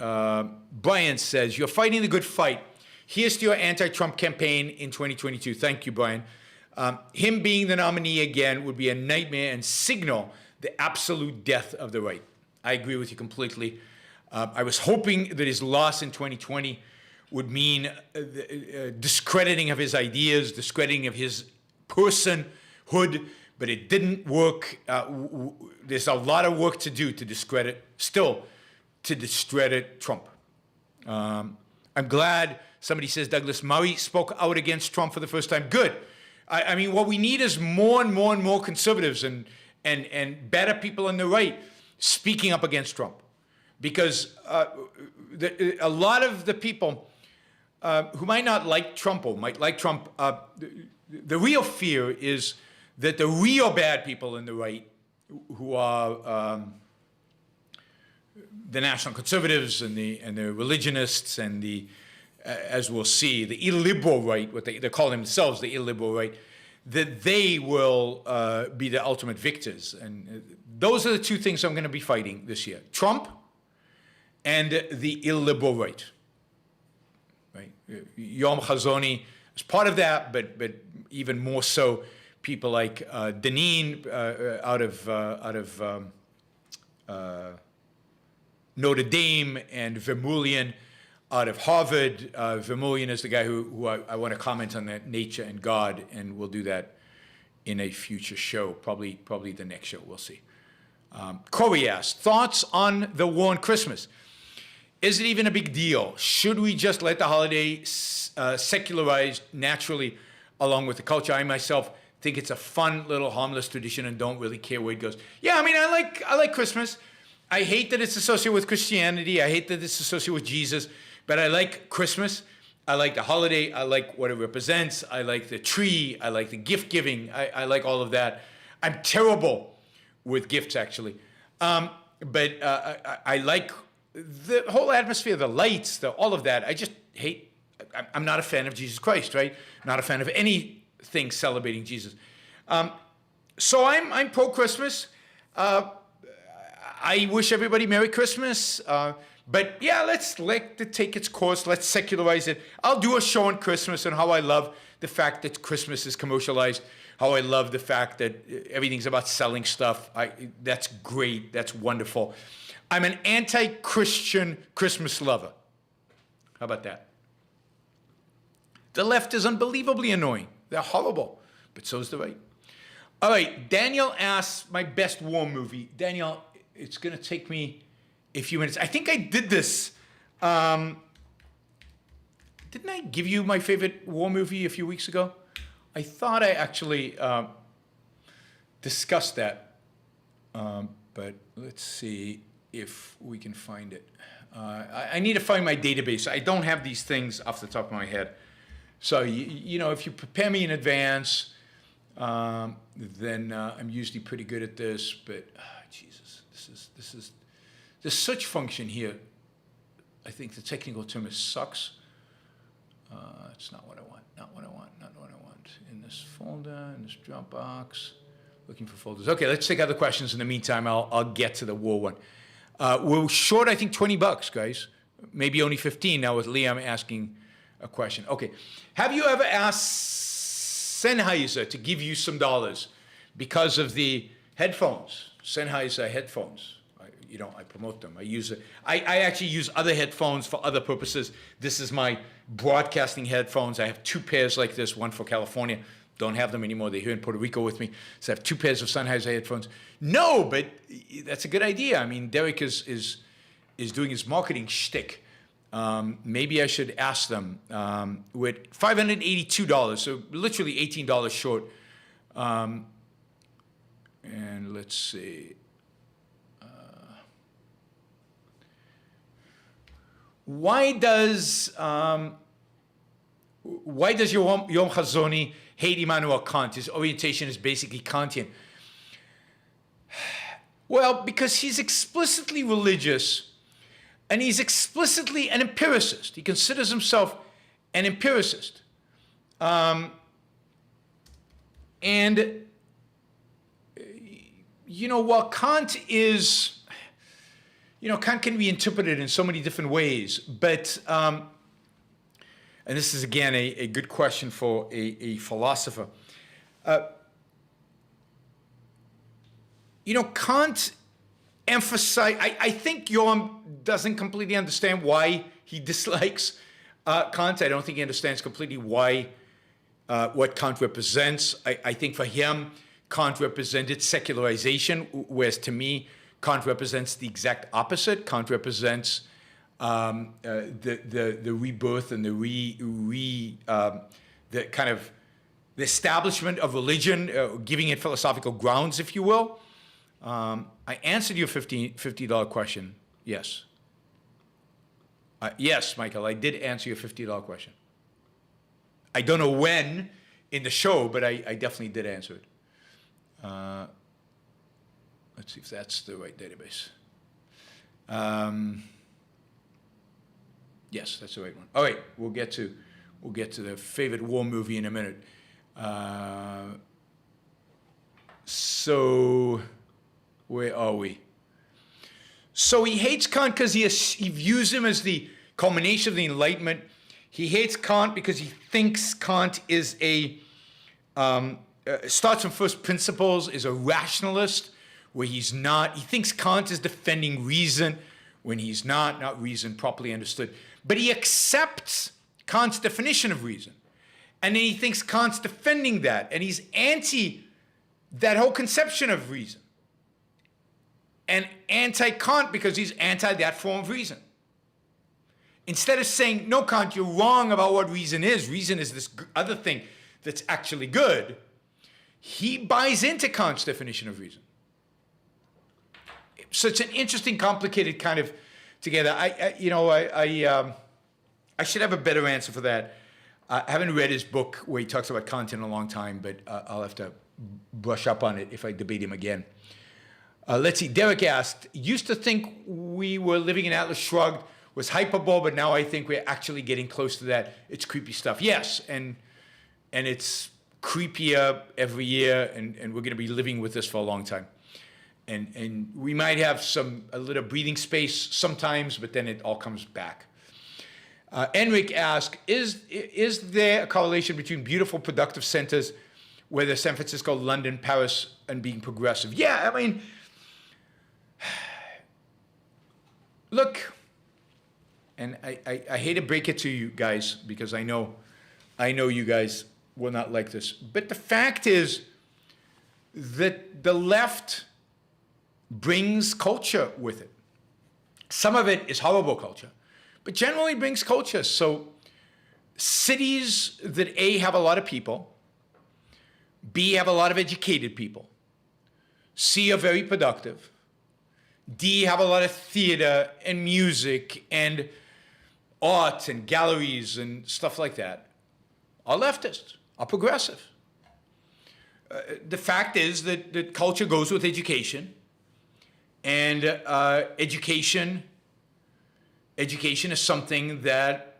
Speaker 2: Brian says, you're fighting the good fight. Here's to your anti-Trump campaign in 2022. Thank you, Brian. Him being the nominee again would be a nightmare and signal the absolute death of the right. I agree with you completely. I was hoping that his loss in 2020 would mean discrediting of his ideas, discrediting of his personhood, but it didn't work. There's a lot of work to do to discredit Trump. I'm glad somebody says Douglas Murray spoke out against Trump for the first time. Good. I mean, what we need is more and more and more conservatives and better people on the right speaking up against Trump. Because a lot of the people who might not like Trump or might like Trump, the real fear is that the real bad people in the right, who are the national conservatives and the religionists and the, as we'll see, the illiberal right, what they call themselves the illiberal right, that they will be the ultimate victors. And those are the two things I'm going to be fighting this year: Trump and the illiberal right. Right? Yom Chazoni is part of that, but even more so, people like Deneen out of Notre Dame and Vermeulen out of Harvard. Vermeulen is the guy who I want to comment on that nature and God, and we'll do that in a future show, probably the next show. We'll see. Corey asked, thoughts on the war on Christmas? Is it even a big deal? Should we just let the holiday secularize naturally along with the culture? I myself think it's a fun little harmless tradition and don't really care where it goes. Yeah, I mean, I like Christmas. I hate that it's associated with Christianity. I hate that it's associated with Jesus, but I like Christmas. I like the holiday. I like what it represents. I like the tree. I like the gift giving. I like all of that. I'm terrible with gifts, actually. But I like the whole atmosphere, the lights, all of that. I just hate, I'm not a fan of Jesus Christ, right? Not a fan of anything celebrating Jesus. So I'm pro-Christmas. I wish everybody Merry Christmas. But yeah, let's let it take its course. Let's secularize it. I'll do a show on Christmas and how I love the fact that Christmas is commercialized, how I love the fact that everything's about selling stuff. That's great. That's wonderful. I'm an anti-Christian Christmas lover. How about that? The left is unbelievably annoying. They're horrible, but so is the right. All right, Daniel asks my best war movie. Daniel, it's going to take me a few minutes. I think I did this. Didn't I give you my favorite war movie a few weeks ago? I thought I actually discussed that, but let's see if we can find it. I need to find my database. I don't have these things off the top of my head. So, you know, if you prepare me in advance, then I'm usually pretty good at this. But, Jesus, the search function here, I think the technical term is sucks. It's not what I want, not what I want. In this folder, in this Dropbox, looking for folders. Okay, let's take other questions. In the meantime, I'll get to the war one. We're short, I think, $20, guys. Maybe only 15 now with Liam asking a question. Okay, have you ever asked Sennheiser to give you some dollars because of the headphones? Sennheiser headphones. I promote them. I actually use other headphones for other purposes. This is my broadcasting headphones. I have two pairs like this, one for California. Don't have them anymore. They're here in Puerto Rico with me. So I have two pairs of Sennheiser headphones. No, but that's a good idea. I mean, Derek is doing his marketing shtick. Maybe I should ask them. With $582, so literally $18 short. And let's see. Why does Yom Chazoni hate Immanuel Kant? His orientation is basically Kantian. Well, because he's explicitly religious, and he's explicitly an empiricist. He considers himself an empiricist. And, while Kant is, Kant can be interpreted in so many different ways, but, and this is, again, a good question for a philosopher. Kant emphasized, I think Yaron doesn't completely understand why he dislikes Kant. I don't think he understands completely why, what Kant represents. I think for him, Kant represented secularization, whereas to me, Kant represents the exact opposite. Kant represents the rebirth and the kind of the establishment of religion, giving it philosophical grounds, if you will. I answered your $50 question. Yes. Yes, Michael, I did answer your $50 question. I don't know when in the show, but I definitely did answer it. Let's see if that's the right database. Yes, that's the right one. All right, we'll get to the favorite war movie in a minute. So where are we? So he hates Kant because he views him as the culmination of the Enlightenment. He hates Kant because he thinks Kant is starts from first principles, is a rationalist, where he's not. He thinks Kant is defending reason when he's not reason properly understood. But he accepts Kant's definition of reason. And then he thinks Kant's defending that, and he's anti that whole conception of reason. And anti-Kant because he's anti that form of reason. Instead of saying, no, Kant, you're wrong about what reason is this other thing that's actually good, he buys into Kant's definition of reason. So it's an interesting, complicated kind of together. I should have a better answer for that. I haven't read his book where he talks about Kant in a long time, but I'll have to brush up on it if I debate him again. Let's see. Derek asked, used to think we were living in Atlas Shrugged was hyperbole, but now I think we're actually getting close to that. It's creepy stuff. Yes, and it's creepier every year, and we're going to be living with this for a long time. And we might have a little breathing space sometimes, but then it all comes back. Enric asked, is there a correlation between beautiful, productive centers, whether San Francisco, London, Paris, and being progressive? Yeah, I mean, look, and I hate to break it to you guys because I know you guys will not like this, but the fact is that the left brings culture with it. Some of it is horrible culture, but generally brings culture. So cities that A, have a lot of people, B, have a lot of educated people, C, are very productive, D, have a lot of theater and music and art and galleries and stuff like that, are leftists, are progressive. The fact is that culture goes with education, and education is something that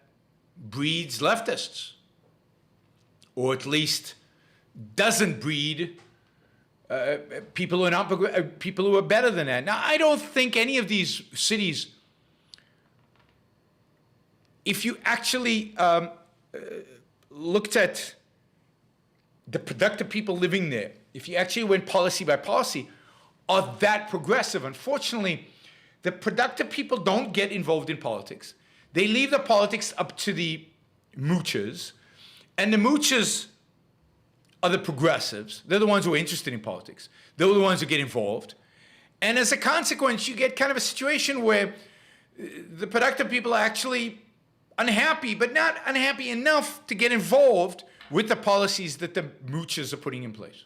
Speaker 2: breeds leftists, or at least doesn't breed people who are not people who are better than that. Now, I don't think any of these cities, if you actually looked at the productive people living there, if you actually went policy by policy, are that progressive. Unfortunately, the productive people don't get involved in politics. They leave the politics up to the moochers, and the moochers are the progressives. They're the ones who are interested in politics. They're the ones who get involved. And as a consequence, you get kind of a situation where the productive people are actually unhappy, but not unhappy enough to get involved with the policies that the moochers are putting in place.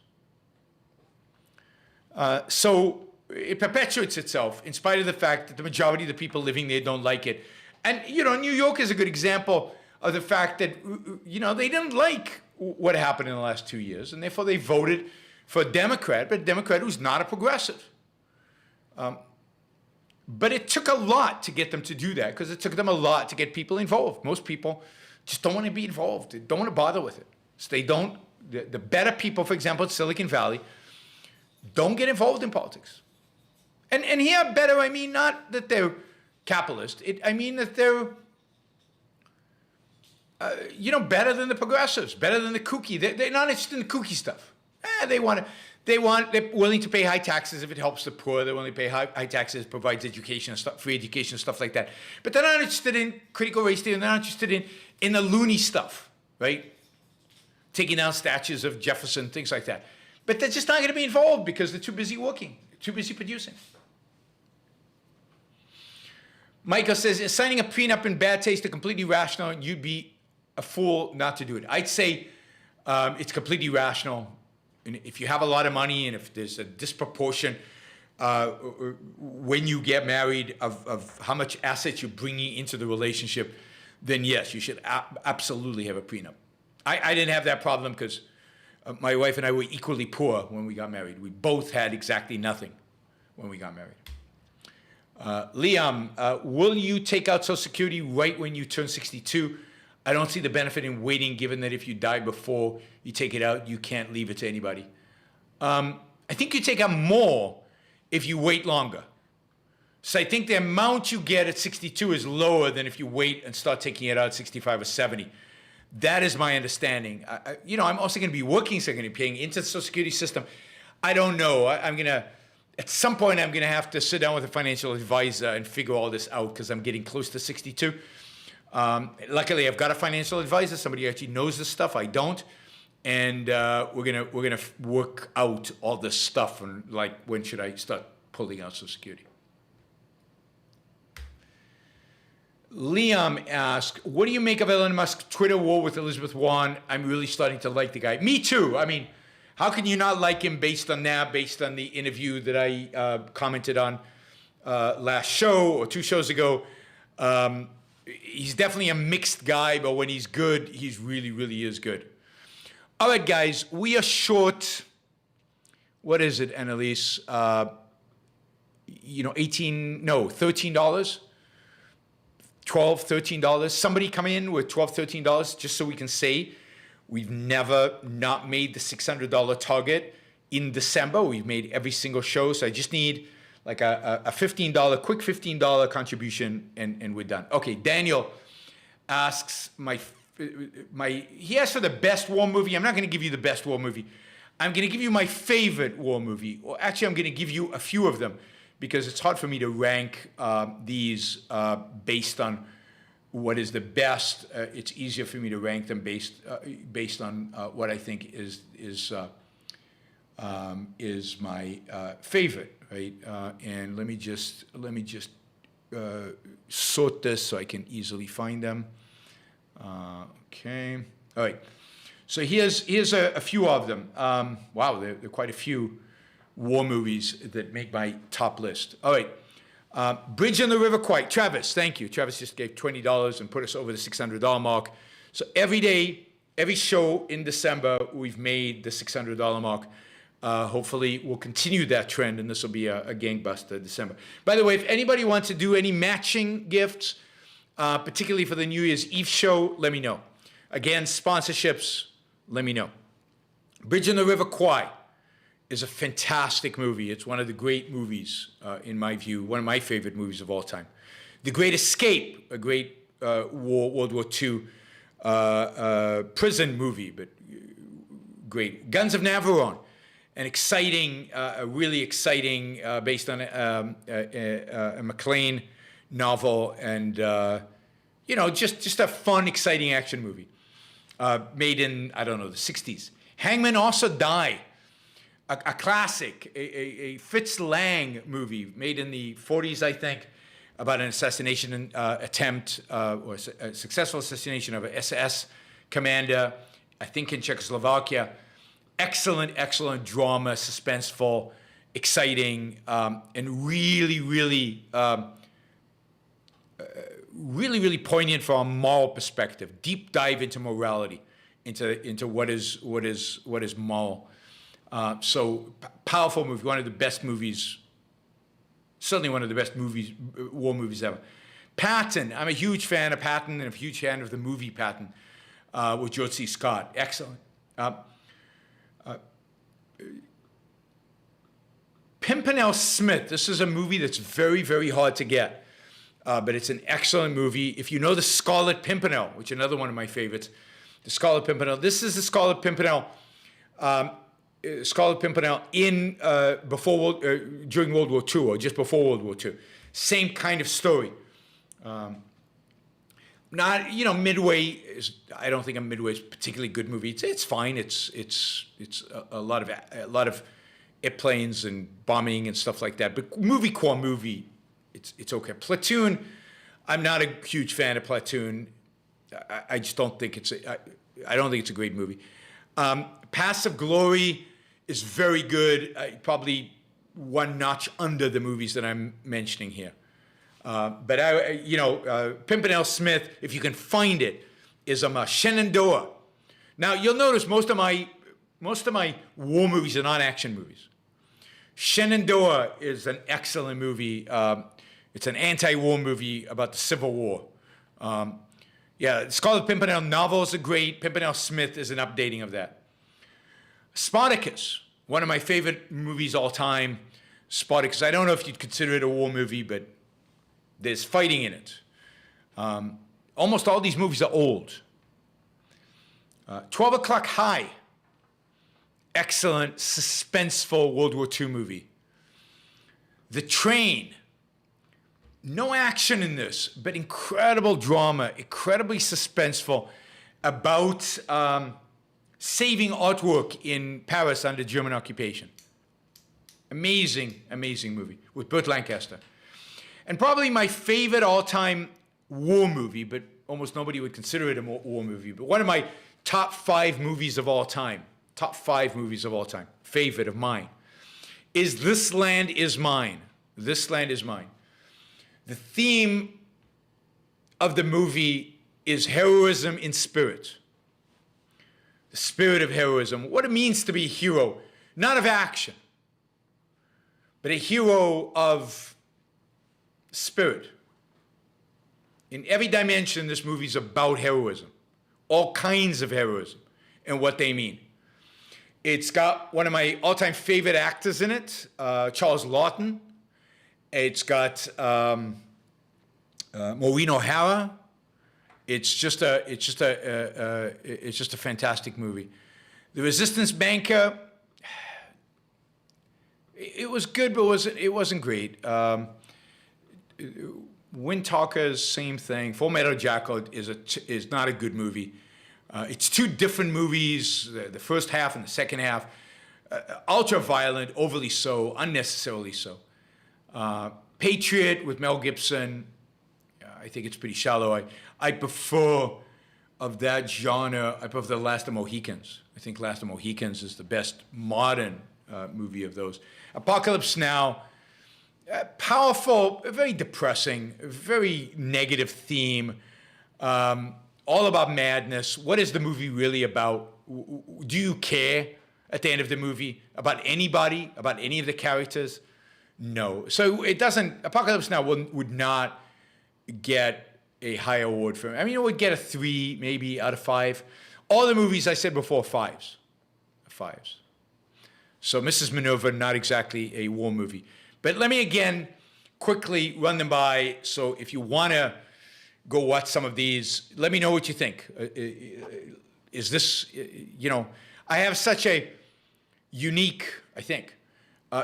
Speaker 2: So it perpetuates itself in spite of the fact that the majority of the people living there don't like it. And, you know, New York is a good example of the fact that, you know, they didn't like what happened in the last 2 years, and therefore they voted for a Democrat, but a Democrat who's not a progressive. But it took a lot to get them to do that, because it took them a lot to get people involved. Most people just don't want to be involved. They don't want to bother with it. So they don't, the better people, for example, in Silicon Valley, don't get involved in politics. And here, better, I mean not that they're capitalist. I mean that they're, you know, better than the progressives, better than the kooky. They're not interested in the kooky stuff. They're willing to pay high taxes if it helps the poor. They're willing to pay high taxes, provides education, free education, stuff like that. But they're not interested in critical race theory. They're not interested in the loony stuff, right? Taking down statues of Jefferson, things like that. But they're just not going to be involved because they're too busy working, too busy producing. Michael says, is signing a prenup in bad taste completely rational, and you'd be a fool not to do it? I'd say it's completely rational. And if you have a lot of money and if there's a disproportion when you get married of how much assets you're bringing into the relationship, then yes, you should absolutely have a prenup. I didn't have that problem because my wife and I were equally poor when we got married. We both had exactly nothing when we got married. Liam, will you take out Social Security right when you turn 62? I don't see the benefit in waiting, given that if you die before you take it out, you can't leave it to anybody. I think you take out more if you wait longer. So I think the amount you get at 62 is lower than if you wait and start taking it out at 65 or 70. That is my understanding. You know, I'm also going to be working, so I'm going to be paying into the Social Security system. I don't know. At some point, I'm going to have to sit down with a financial advisor and figure all this out because I'm getting close to 62. Luckily, I've got a financial advisor, somebody who actually knows this stuff. I don't. And we're gonna work out all this stuff and like when should I start pulling out Social Security. Liam asked, what do you make of Elon Musk's Twitter war with Elizabeth Warren? I'm really starting to like the guy. Me too. I mean, how can you not like him based on that, based on the interview that I commented on last show or 2 shows ago? He's definitely a mixed guy, but when he's good, he's really, really is good. All right, guys, we are short, what is it, Annalise? You know, $13, $12, $13. Somebody come in with $12, $13 just so we can say we've never not made the $600 target in December. We've made every single show, so I just need like a $15, quick $15 contribution, and we're done. Okay, Daniel asks he asked for the best war movie. I'm not going to give you the best war movie. I'm going to give you my favorite war movie. Or actually, I'm going to give you a few of them because it's hard for me to rank these based on what is the best. It's easier for me to rank them based on what I think is my favorite, right? And let me just sort this so I can easily find them. Okay. All right. So here's a few of them. Wow, there are quite a few war movies that make my top list. All right. Bridge on the River Kwai. Travis, thank you. Travis just gave $20 and put us over the $600 mark. So every day, every show in December, we've made the $600 mark. Hopefully, we'll continue that trend, and this will be a gangbuster December. By the way, if anybody wants to do any matching gifts, particularly for the New Year's Eve show, let me know. Again, sponsorships, let me know. Bridge on the River Kwai is a fantastic movie. It's one of the great movies, in my view, one of my favorite movies of all time. The Great Escape, a great World War II prison movie, but great. Guns of Navarone, an exciting, a really exciting, based on a McLean novel, and you know, just a fun, exciting action movie made in, I don't know, the 60s. Hangmen Also Die, a classic, a Fritz Lang movie made in the 40s, I think, about an assassination attempt or a successful assassination of an SS commander, I think in Czechoslovakia. Excellent, excellent drama, suspenseful, exciting, and really, really, really poignant from a moral perspective. Deep dive into morality, into what is moral. So powerful movie, one of the best movies. Certainly one of the best movies, war movies ever. Patton, I'm a huge fan of Patton and a huge fan of the movie Patton with George C. Scott. Excellent. Pimpernel Smith, this is a movie that's very, very hard to get, but it's an excellent movie. If you know the Scarlet Pimpernel, which is another one of my favorites, the Scarlet Pimpernel, this is the Scarlet Pimpernel in during World War II or just before World War II. Same kind of story. Not, Midway is, I don't think Midway is a particularly good movie. It's fine. It's a lot of airplanes and bombing and stuff like that. But movie, it's okay. Platoon, I'm not a huge fan of Platoon. I just don't think I don't think it's a great movie. Passive Glory is very good. Probably one notch under the movies that I'm mentioning here. But Pimpernel Smith, if you can find it, is a Shenandoah. Now you'll notice most of my war movies are not action movies. Shenandoah is an excellent movie. It's an anti-war movie about the Civil War. Scarlet Pimpernel novels are great. Pimpernel Smith is an updating of that. Spartacus, one of my favorite movies all time. Spartacus, I don't know if you'd consider it a war movie, but there's fighting in it. Almost all these movies are old. 12 O'Clock High, excellent, suspenseful World War II movie. The Train, no action in this, but incredible drama, incredibly suspenseful, about saving artwork in Paris under German occupation. Amazing, amazing movie with Burt Lancaster. And probably my favorite all-time war movie, but almost nobody would consider it a war movie, but one of my top 5 movies of all time, favorite of mine, is This Land Is Mine. This Land Is Mine. The theme of the movie is heroism in spirit. The spirit of heroism, what it means to be a hero, not of action, but a hero of spirit. In every dimension, this movie is about heroism, all kinds of heroism, and what they mean. It's got one of my all-time favorite actors in it, Charles Laughton. It's got Maureen O'Hara. It's just a fantastic movie. The Resistance Banker. It was good, but it wasn't great. Wind Talkers, same thing. Full Metal Jacket is not a good movie. It's two different movies. The first half and the second half, ultra violent, overly so, unnecessarily so. Patriot with Mel Gibson. I think it's pretty shallow. I prefer, of that genre, I prefer The Last of Mohicans. I think Last of Mohicans is the best modern movie of those. Apocalypse Now, powerful, very depressing, very negative theme, all about madness. What is the movie really about? Do you care at the end of the movie about anybody, about any of the characters? No. So it doesn't, Apocalypse Now would not get a high award for it. I mean, it would get a 3 maybe out of 5. All the movies I said before, 5s. So Mrs. Minerva, not exactly a war movie. But let me again quickly run them by. So if you want to go watch some of these, let me know what you think. Is this, I have such a unique, I think,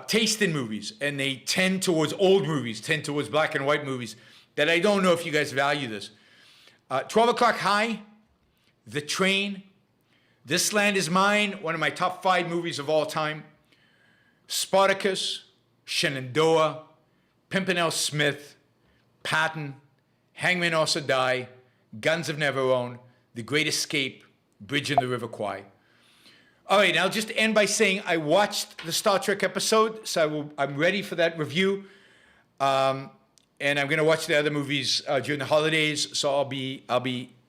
Speaker 2: taste in movies, and they tend towards old movies, tend towards black and white movies, that I don't know if you guys value this. 12 O'Clock High, The Train, This Land Is Mine, one of my top 5 movies of all time, Spartacus, Shenandoah, Pimpernel Smith, Patton, Hangmen Also Die, Guns of Neverone, The Great Escape, Bridge in the River Kwai. All right, I'll just end by saying I watched the Star Trek episode, so I'm ready for that review. And I'm going to watch the other movies during the holidays, so I'll be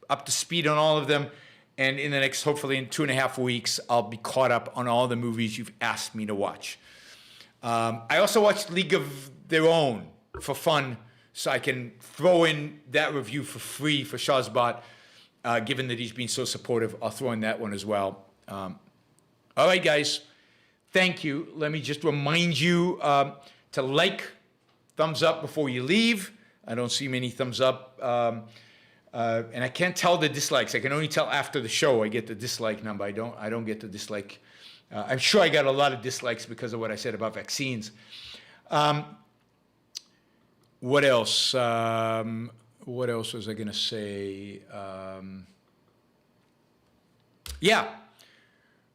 Speaker 2: up to speed on all of them. And in the next, hopefully in 2.5 weeks, I'll be caught up on all the movies you've asked me to watch. I also watched League of Their Own for fun, so I can throw in that review for free for Shazbot, given that he's been so supportive. I'll throw in that one as well. All right, guys, thank you. Let me just remind you to like, thumbs up before you leave. I don't see many thumbs up. And I can't tell the dislikes. I can only tell after the show I get the dislike number. I don't get the dislike. I'm sure I got a lot of dislikes because of what I said about vaccines. What else? What else was I going to say? Yeah,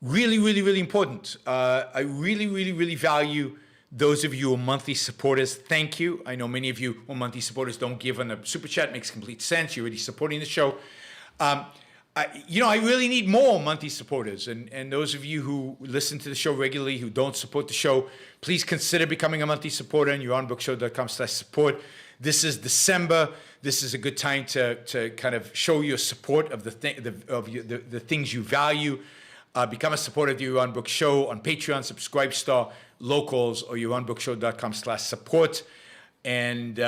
Speaker 2: really, really, really important. I really, really, really value those of you who are monthly supporters. Thank you. I know many of you who are monthly supporters don't give on the Super Chat. Makes complete sense. You're already supporting the show. I really need more monthly supporters. And those of you who listen to the show regularly, who don't support the show, please consider becoming a monthly supporter on YaronBrookShow.com/support. This is December. This is a good time to kind of show your support of the things you value. Become a supporter of the Yaron Brook Show on Patreon, Subscribestar, Locals, or YaronBrookShow.com/support. And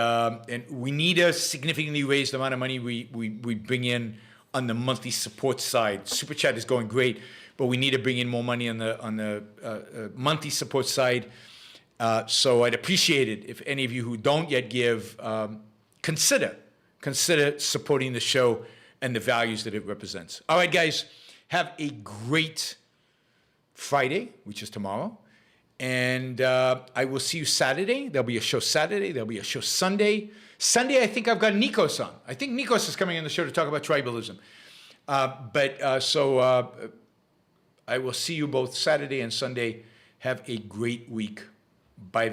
Speaker 2: we need to significantly raise the amount of money we bring in on the monthly support side. Super Chat is going great, but we need to bring in more money on the monthly support side. So I'd appreciate it if any of you who don't yet give, consider supporting the show and the values that it represents. All right, guys, have a great Friday, which is tomorrow. And I will see you Saturday. There'll be a show Saturday. There'll be a show Sunday. Sunday, I think I've got Nikos on. I think Nikos is coming on the show to talk about tribalism. So I will see you both Saturday and Sunday. Have a great week. Bye.